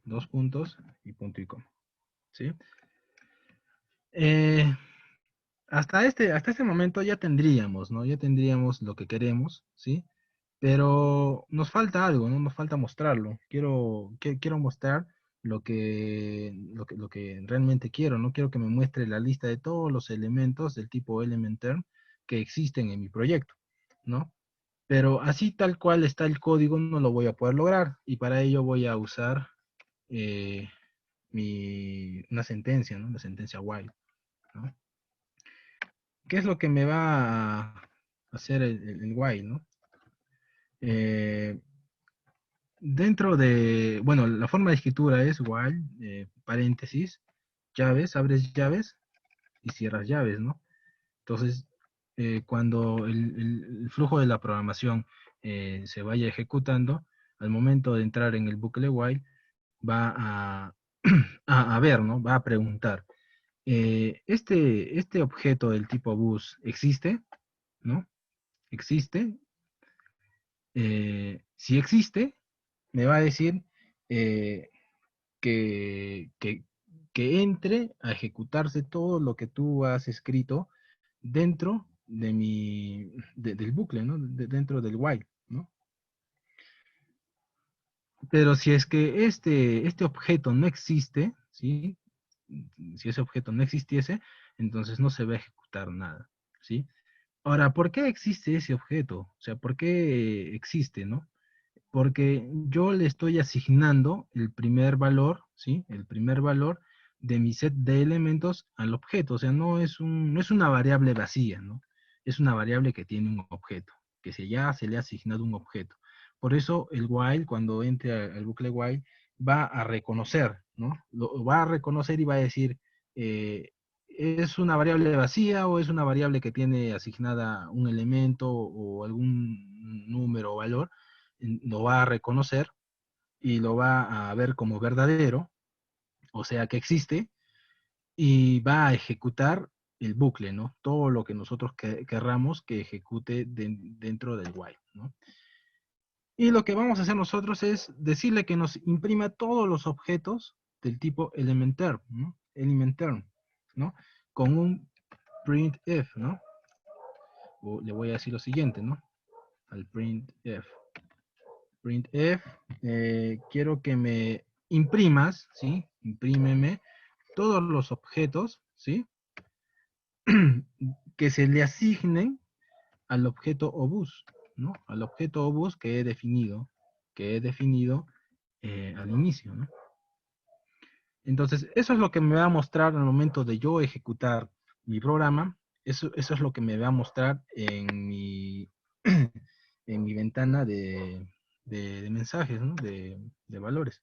Dos puntos y punto y coma, ¿sí? Eh, hasta este momento ya tendríamos, ¿no? Ya tendríamos lo que queremos, ¿sí? Pero nos falta algo, ¿no? Nos falta mostrarlo. Quiero mostrar lo que realmente quiero. No quiero que me muestre la lista de todos los elementos del tipo Elementor que existen en mi proyecto, ¿no? Pero así tal cual está el código no lo voy a poder lograr. Y para ello voy a usar eh, una sentencia, ¿no? La sentencia while, ¿no? ¿Qué es lo que me va a hacer el while, ¿no? Dentro de, bueno, la forma de escritura es while, paréntesis, llaves, abres llaves y cierras llaves, ¿no? Entonces, cuando el flujo de la programación se vaya ejecutando, al momento de entrar en el bucle while, va a ver, ¿no? Va a preguntar, este objeto del tipo bus existe, ¿no? ¿Existe? Si existe, me va a decir eh, que, que, que entre a ejecutarse todo lo que tú has escrito dentro del bucle, ¿no? Dentro del while, ¿no? Pero si es que este objeto no existe, ¿sí? Si ese objeto no existiese, entonces no se va a ejecutar nada, ¿sí? Ahora, ¿por qué existe ese objeto? O sea, ¿por qué existe, no? Porque yo le estoy asignando el primer valor, ¿sí? El primer valor de mi set de elementos al objeto. O sea, no es una variable vacía, ¿no? Es una variable que tiene un objeto, que ya se le ha asignado un objeto. Por eso el while, cuando entre al bucle while, va a reconocer, ¿no? Lo va a reconocer y va a decir, ¿es una variable vacía o es una variable que tiene asignada un elemento o algún número o valor? Lo va a reconocer y lo va a ver como verdadero, o sea que existe, y va a ejecutar el bucle, ¿no? Todo lo que nosotros querramos que ejecute dentro del while, ¿no? Y lo que vamos a hacer nosotros es decirle que nos imprima todos los objetos del tipo Elementor, ¿no? Elementor, ¿no? Con un printf, ¿no? O le voy a decir lo siguiente, ¿no? Al printf. Printf, quiero que me imprimas, ¿sí? Imprímeme todos los objetos, ¿sí? que se le asignen al objeto obus, ¿no? Al objeto obus que he definido al inicio, ¿no? Entonces, eso es lo que me va a mostrar al momento de yo ejecutar mi programa. Eso es lo que me va a mostrar en mi, en mi ventana de mensajes, ¿no? De valores.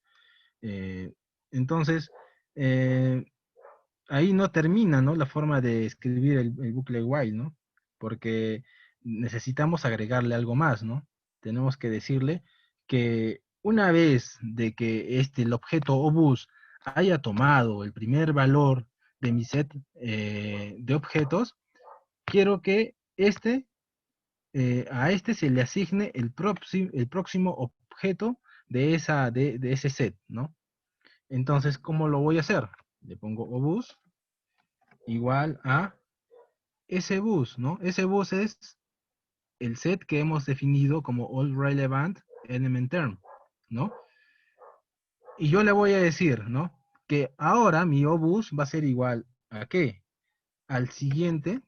Entonces, eh, ahí no termina, ¿no? La forma de escribir el bucle while, ¿no? Porque necesitamos agregarle algo más, ¿no? Tenemos que decirle que una vez de que el objeto obús haya tomado el primer valor de mi set de objetos, quiero que a este se le asigne el próximo objeto de ese set, ¿no? Entonces, ¿cómo lo voy a hacer? Le pongo obús igual a ese bus, ¿no? Ese bus es el set que hemos definido como all relevant element term, ¿no? Y yo le voy a decir, ¿no? Que ahora mi obus va a ser igual a ¿qué? Al siguiente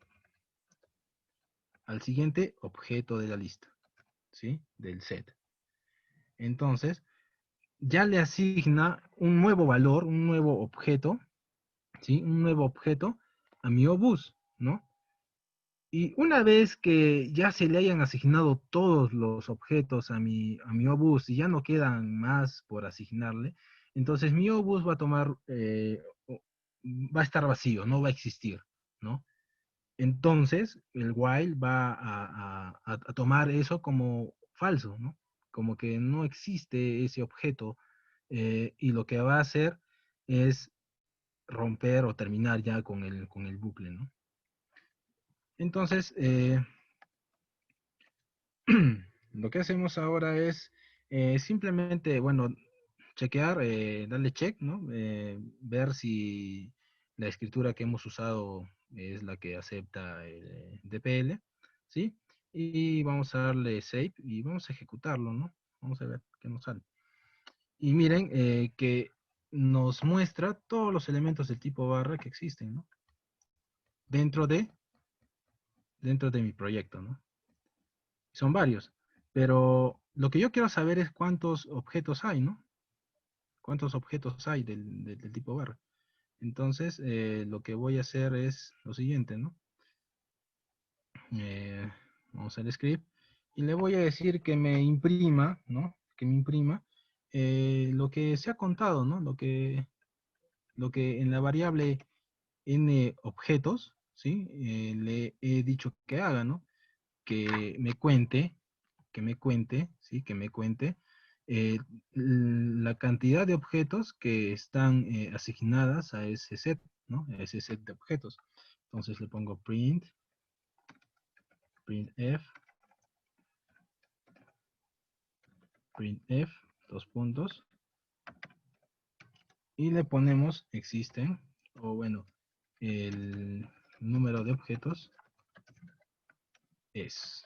objeto de la lista, ¿sí? Del set. Entonces, ya le asigna un nuevo valor, un nuevo objeto, ¿sí? Un nuevo objeto a mi obus, ¿no? Y una vez que ya se le hayan asignado todos los objetos a mi obús y ya no quedan más por asignarle, entonces mi obús va a tomar, va a estar vacío, no va a existir, ¿no? Entonces el while va a tomar eso como falso, ¿no? Como que no existe ese objeto y lo que va a hacer es romper o terminar ya con el bucle, ¿no? Entonces, lo que hacemos ahora es simplemente, bueno, chequear, darle check, ¿no? Ver si la escritura que hemos usado es la que acepta el DPL, ¿sí? Y vamos a darle save y vamos a ejecutarlo, ¿no? Vamos a ver qué nos sale. Y miren que nos muestra todos los elementos del tipo barra que existen, ¿no? Dentro de mi proyecto, ¿no? Son varios, pero lo que yo quiero saber es cuántos objetos hay, ¿no? ¿Cuántos objetos hay del tipo barra? Entonces, lo que voy a hacer es lo siguiente, ¿no? Vamos al script y le voy a decir que me imprima, ¿no? Que me imprima lo que se ha contado, ¿no? Lo que en la variable n objetos, ¿sí? Le he dicho que haga, ¿no? Que me cuente, ¿sí? Que me cuente eh, la cantidad de objetos que están asignadas a ese set, ¿no? A ese set de objetos. Entonces le pongo printf, dos puntos, y le ponemos existen, o bueno, el número de objetos es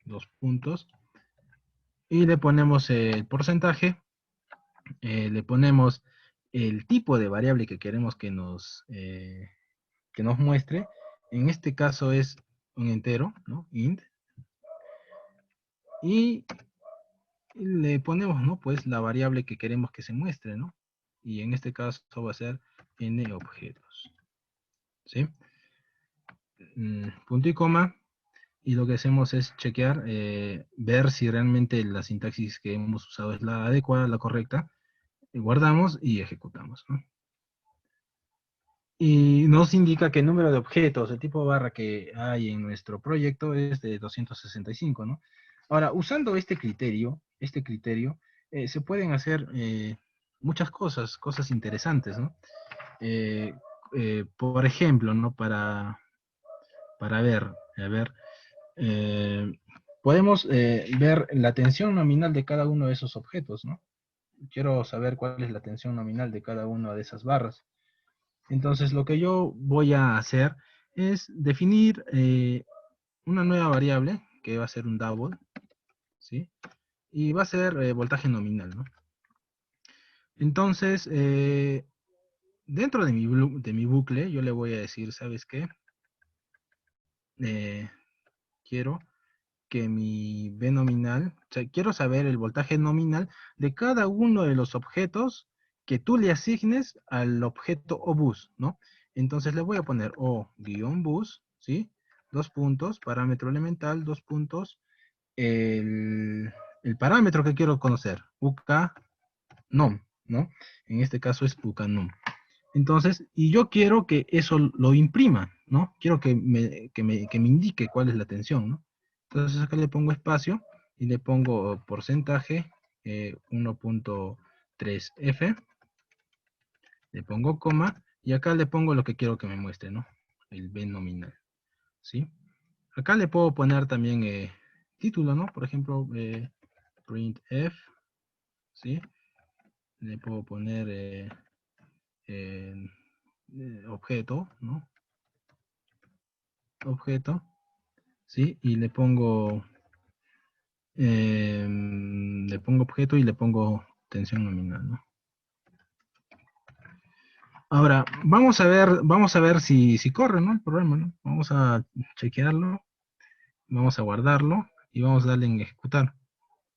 dos puntos, y le ponemos el porcentaje, le ponemos el tipo de variable que queremos que nos muestre. En este caso es un entero, ¿no? Int. Y le ponemos, ¿no? Pues la variable que queremos que se muestre, ¿no? Y en este caso va a ser n objetos. ¿Sí? Punto y coma. Y lo que hacemos es chequear, ver si realmente la sintaxis que hemos usado es la adecuada, la correcta. Guardamos y ejecutamos, ¿no? Y nos indica que el número de objetos de tipo barra que hay en nuestro proyecto es de 265, ¿no? Ahora, usando este criterio, se pueden hacer muchas cosas interesantes, ¿no? Eh, por ejemplo, ¿no? Para ver, a ver, eh, podemos ver la tensión nominal de cada uno de esos objetos, ¿no? Quiero saber cuál es la tensión nominal de cada una de esas barras. Entonces, lo que yo voy a hacer es definir una nueva variable que va a ser un double, ¿sí? Y va a ser voltaje nominal, ¿no? Entonces, dentro de de mi bucle, yo le voy a decir, ¿sabes qué? Quiero que mi V nominal, o sea, quiero saber el voltaje nominal de cada uno de los objetos que tú le asignes al objeto obus, ¿no? Entonces le voy a poner o-bus, ¿sí? Dos puntos, parámetro elemental, dos puntos, el parámetro que quiero conocer, ukanom, ¿no? En este caso es ukanom. Entonces, y yo quiero que eso lo imprima, ¿no? Quiero que me indique cuál es la tensión, ¿no? Entonces acá le pongo espacio y le pongo porcentaje 1.3f, le pongo coma, y acá le pongo lo que quiero que me muestre, ¿no? El B nominal, ¿sí? Acá le puedo poner también título, ¿no? Por ejemplo, printf, ¿sí? Le puedo poner objeto, ¿no? Objeto, ¿sí? Y le pongo objeto y le pongo tensión nominal, ¿no? Ahora, vamos a ver si corre, ¿no? El programa, ¿no? Vamos a chequearlo, vamos a guardarlo y vamos a darle en ejecutar,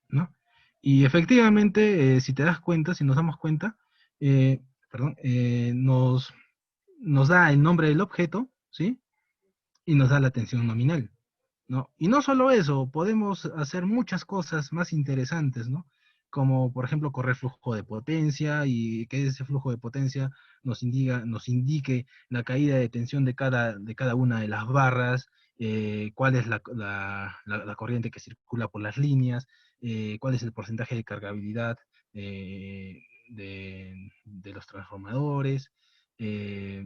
¿no? Y efectivamente, si te das cuenta, si nos damos cuenta, perdón, nos da el nombre del objeto, ¿sí? Y nos da la tensión nominal, ¿no? Y no solo eso, podemos hacer muchas cosas más interesantes, ¿no? Como por ejemplo correr flujo de potencia y que ese flujo de potencia nos indique la caída de tensión de cada una de las barras, cuál es la corriente que circula por las líneas, cuál es el porcentaje de cargabilidad de los transformadores, eh,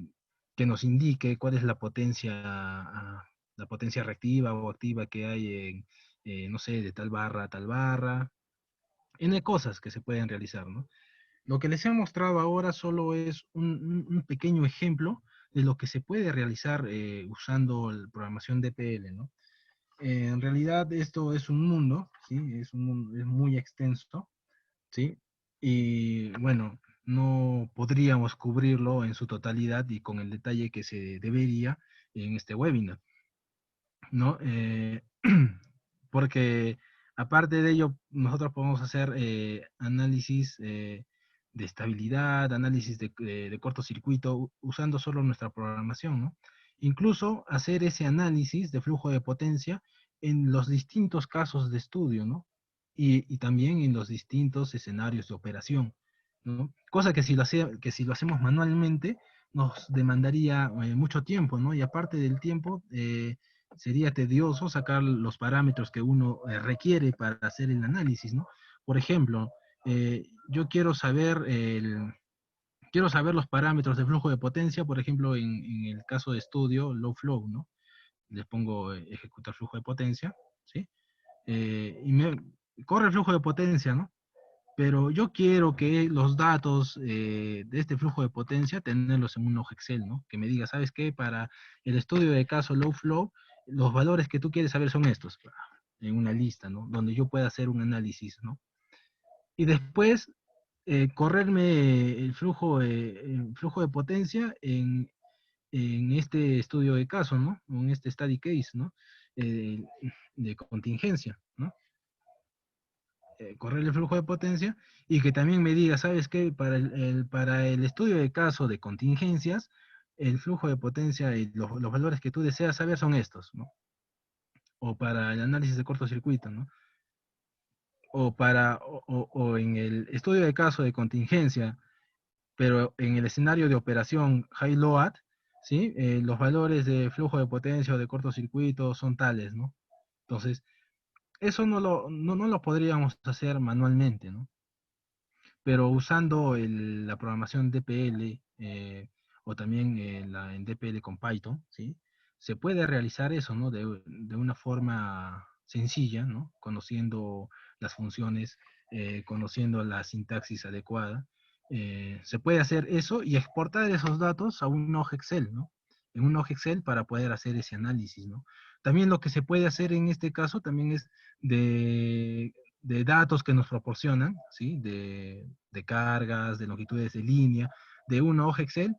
que nos indique cuál es la potencia reactiva o activa que hay en, no sé, de tal barra a tal barra, N cosas que se pueden realizar, ¿no? Lo que les he mostrado ahora solo es un pequeño ejemplo de lo que se puede realizar usando la programación DPL, ¿no? En realidad esto es un mundo, ¿sí? Es un mundo, es muy extenso, ¿sí? Y bueno, no podríamos cubrirlo en su totalidad y con el detalle que se debería en este webinar, ¿no? Porque aparte de ello, nosotros podemos hacer análisis de estabilidad, análisis de cortocircuito, usando solo nuestra programación, ¿no? Incluso hacer ese análisis de flujo de potencia en los distintos casos de estudio, ¿no? Y también en los distintos escenarios de operación, ¿no? Cosa que si lo hacemos manualmente, nos demandaría mucho tiempo, ¿no? Y aparte del tiempo, sería tedioso sacar los parámetros que uno requiere para hacer el análisis, ¿no? Por ejemplo, yo quiero saber los parámetros de flujo de potencia, por ejemplo, en el caso de estudio, low flow, ¿no? Les pongo ejecutar flujo de potencia, ¿sí? Y me corre el flujo de potencia, ¿no? Pero yo quiero que los datos de este flujo de potencia tenerlos en un hoja Excel, ¿no? Que me diga, ¿sabes qué? Para el estudio de caso low flow, los valores que tú quieres saber son estos, en una lista, ¿no? Donde yo pueda hacer un análisis, ¿no? Y después correrme el flujo de potencia en este estudio de caso, ¿no? En este study case, ¿no? Eh, de contingencia, ¿no? Correr el flujo de potencia y que también me diga, ¿sabes qué? Para el estudio de caso de contingencias, el flujo de potencia y los valores que tú deseas saber son estos, ¿no? O para el análisis de cortocircuito, ¿no? O en el estudio de caso de contingencia, pero en el escenario de operación high load, ¿sí? Los valores de flujo de potencia o de cortocircuito son tales, ¿no? Entonces, eso no lo podríamos hacer manualmente, ¿no? Pero usando la programación DPL o también en DPL con Python, ¿sí? Se puede realizar eso, ¿no? De una forma sencilla, ¿no? Conociendo las funciones, conociendo la sintaxis adecuada. Se puede hacer eso y exportar esos datos a un hoja Excel, ¿no? En un hoja Excel para poder hacer ese análisis, ¿no? También lo que se puede hacer en este caso también es de datos que nos proporcionan, ¿sí? De cargas, de longitudes de línea, de una hoja Excel,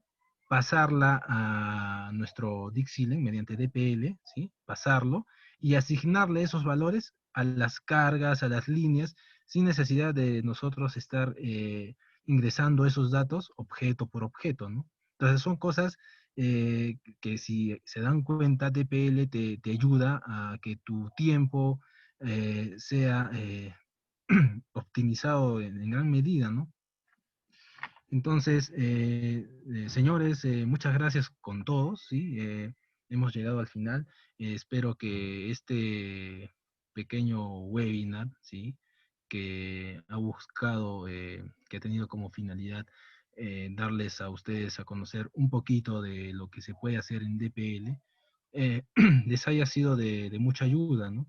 pasarla a nuestro Dixilen mediante DPL, ¿sí? Pasarlo y asignarle esos valores a las cargas, a las líneas, sin necesidad de nosotros estar ingresando esos datos objeto por objeto, ¿no? Entonces son cosas que si se dan cuenta, DPL te ayuda a que tu tiempo sea optimizado en gran medida, ¿no? Entonces, señores, muchas gracias con todos, ¿sí? Hemos llegado al final. Espero que este pequeño webinar, ¿sí? Que ha buscado, que ha tenido como finalidad darles a ustedes a conocer un poquito de lo que se puede hacer en DPL, les haya sido de mucha ayuda, ¿no?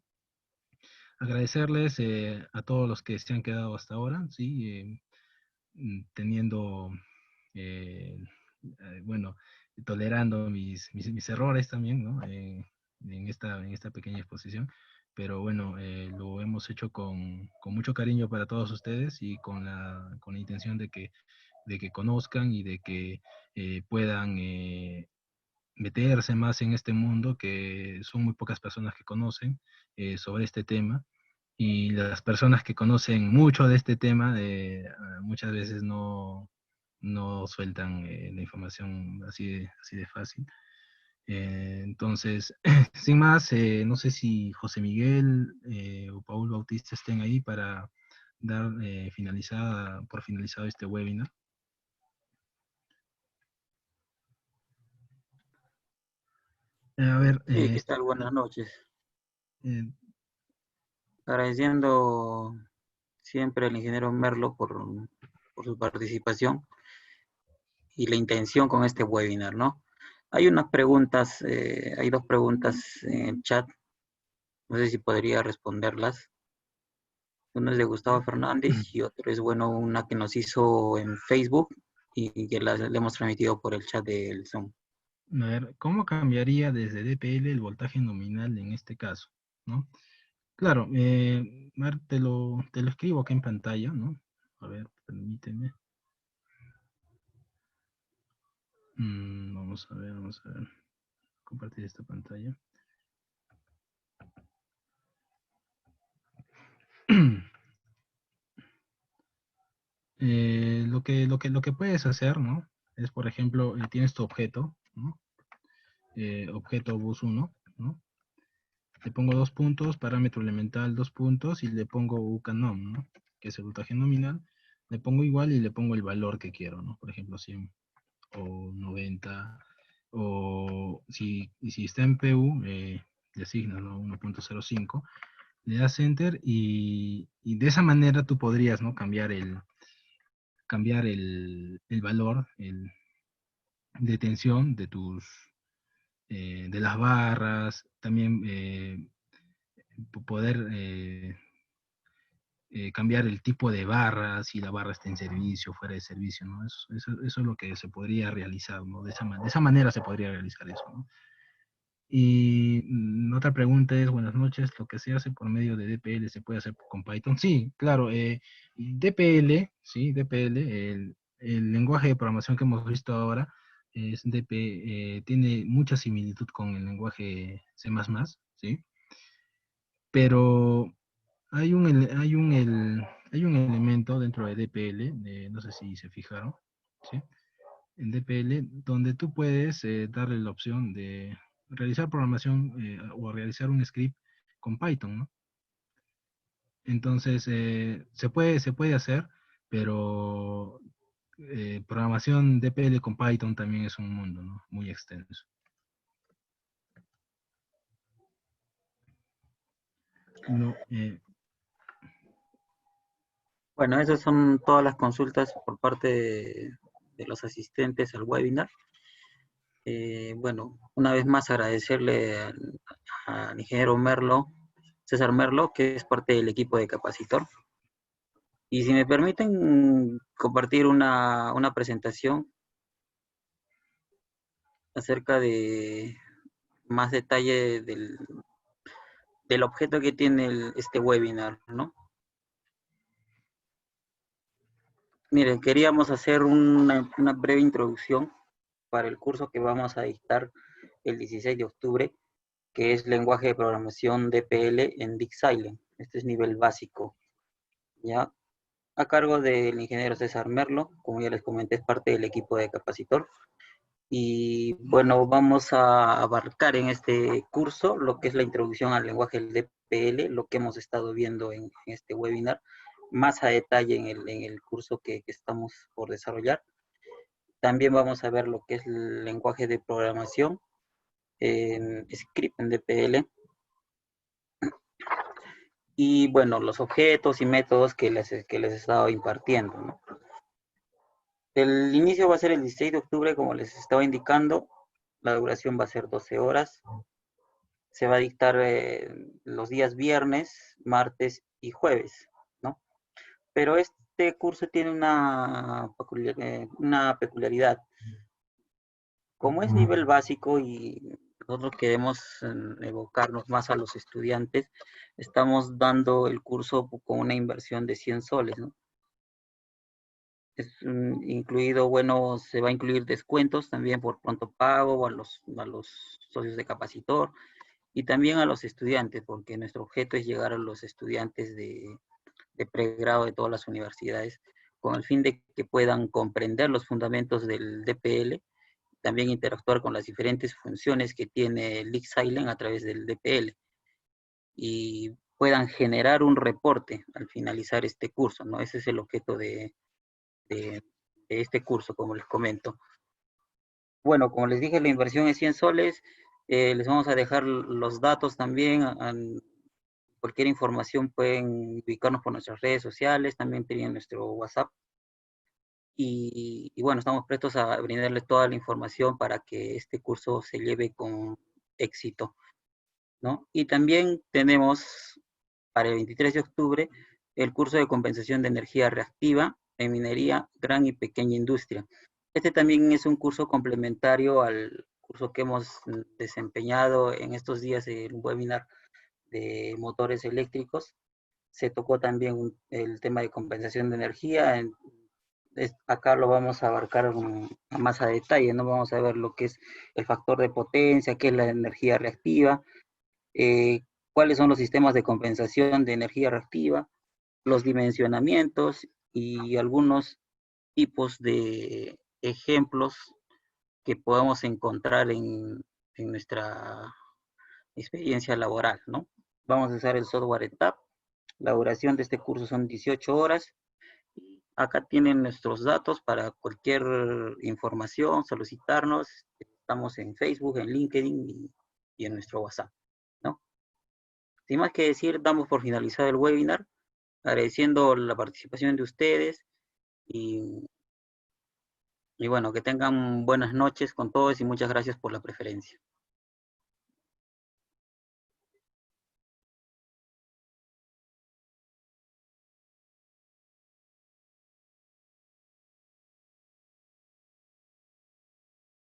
Agradecerles a todos los que se han quedado hasta ahora, ¿sí? Teniendo, eh, bueno, tolerando mis errores también, ¿no? En esta pequeña exposición. Pero bueno, lo hemos hecho con mucho cariño para todos ustedes y con la intención de que conozcan y de que puedan meterse más en este mundo, que son muy pocas personas que conocen sobre este tema. Y las personas que conocen mucho de este tema muchas veces no sueltan la información así de fácil. Entonces, sin más, no sé si José Miguel o Paul Bautista estén ahí para dar por finalizado este webinar. A ver, Sí, ¿qué tal? Buenas noches. Agradeciendo siempre al ingeniero Merlo por su participación y la intención con este webinar, ¿no? Hay unas preguntas, hay dos preguntas en el chat, no sé si podría responderlas. Una es de Gustavo Fernández y otra es, bueno, una que nos hizo en Facebook y que le hemos transmitido por el chat del Zoom. A ver, ¿cómo cambiaría desde DPL el voltaje nominal en este caso? ¿No? Claro, Mar, te lo escribo acá en pantalla, ¿no? A ver, permíteme. Vamos a ver. Compartir esta pantalla. Lo que puedes hacer, ¿no? Es, por ejemplo, tienes tu objeto, ¿no? Objeto bus 1, ¿no? Le pongo 2 puntos, parámetro elemental 2 puntos, y le pongo ucanom, ¿no? Que es el voltaje nominal. Le pongo igual y le pongo el valor que quiero, ¿no? Por ejemplo, 100 o 90, si está en PU, le asignas, ¿no? 1.05, le das enter y de esa manera tú podrías, ¿no? Cambiar el valor de tensión de las barras, también poder cambiar el tipo de barra, si la barra está en servicio, fuera de servicio, ¿no? Eso es lo que se podría realizar, ¿no? De esa manera se podría realizar eso, ¿no? Y otra pregunta es, buenas noches, ¿lo que se hace por medio de DPL se puede hacer con Python? Sí, claro, DPL, sí, DPL, el lenguaje de programación que hemos visto ahora, tiene mucha similitud con el lenguaje C++, ¿sí? Pero hay un elemento dentro de DPL, no sé si se fijaron, ¿sí? En DPL, donde tú puedes darle la opción de realizar programación o realizar un script con Python, ¿no? Entonces, se puede hacer, pero programación DPL con Python también es un mundo, ¿no? Muy extenso. No, Bueno, esas son todas las consultas por parte de los asistentes al webinar. Bueno, una vez más agradecerle al ingeniero Merlo, César Merlo, que es parte del equipo de Capacitor. Y si me permiten compartir una presentación acerca de más detalle del objeto que tiene este webinar, ¿no? Miren, queríamos hacer una breve introducción para el curso que vamos a dictar el 16 de octubre, que es lenguaje de programación DPL en DeepSilent. Este es nivel básico, ¿ya? a cargo del ingeniero César Merlo. Como ya les comenté, es parte del equipo de Capacitor. Y bueno, vamos a abarcar en este curso lo que es la introducción al lenguaje del DPL, lo que hemos estado viendo en este webinar, más a detalle en el curso que estamos por desarrollar. También vamos a ver lo que es el lenguaje de programación, en script en DPL, y bueno, los objetos y métodos que les he estado impartiendo, ¿no? El inicio va a ser el 16 de octubre, como les estaba indicando. La duración va a ser 12 horas. Se va a dictar los días viernes, martes y jueves, ¿no? Pero este curso tiene una peculiaridad. Como es nivel básico y nosotros queremos evocarnos más a los estudiantes, estamos dando el curso con una inversión de 100 soles, ¿no? Es incluido, bueno, se va a incluir descuentos también por pronto pago a los socios de Capacitor y también a los estudiantes, porque nuestro objeto es llegar a los estudiantes de pregrado de todas las universidades con el fin de que puedan comprender los fundamentos del DPL, también interactuar con las diferentes funciones que tiene League Silent a través del DPL y puedan generar un reporte al finalizar este curso, ¿no? Ese es el objeto de este curso, como les comento. Bueno, como les dije, la inversión es 100 soles. Les vamos a dejar los datos también. Cualquier información pueden ubicarnos por nuestras redes sociales, también tienen nuestro WhatsApp. Y bueno, estamos prestos a brindarles toda la información para que este curso se lleve con éxito, ¿no? Y también tenemos para el 23 de octubre el curso de compensación de energía reactiva en minería, gran y pequeña industria. Este también es un curso complementario al curso que hemos desempeñado en estos días en un webinar de motores eléctricos. Se tocó también el tema de compensación de energía. Acá lo vamos a abarcar más a detalle, ¿no? Vamos a ver lo que es el factor de potencia, qué es la energía reactiva, cuáles son los sistemas de compensación de energía reactiva, los dimensionamientos y algunos tipos de ejemplos que podemos encontrar en nuestra experiencia laboral, ¿no? Vamos a usar el software ETAP. La duración de este curso son 18 horas. Acá tienen nuestros datos para cualquier información, solicitarnos. Estamos en Facebook, en LinkedIn y en nuestro WhatsApp, ¿no? Sin más que decir, damos por finalizado el webinar, agradeciendo la participación de ustedes y bueno, que tengan buenas noches con todos y muchas gracias por la preferencia.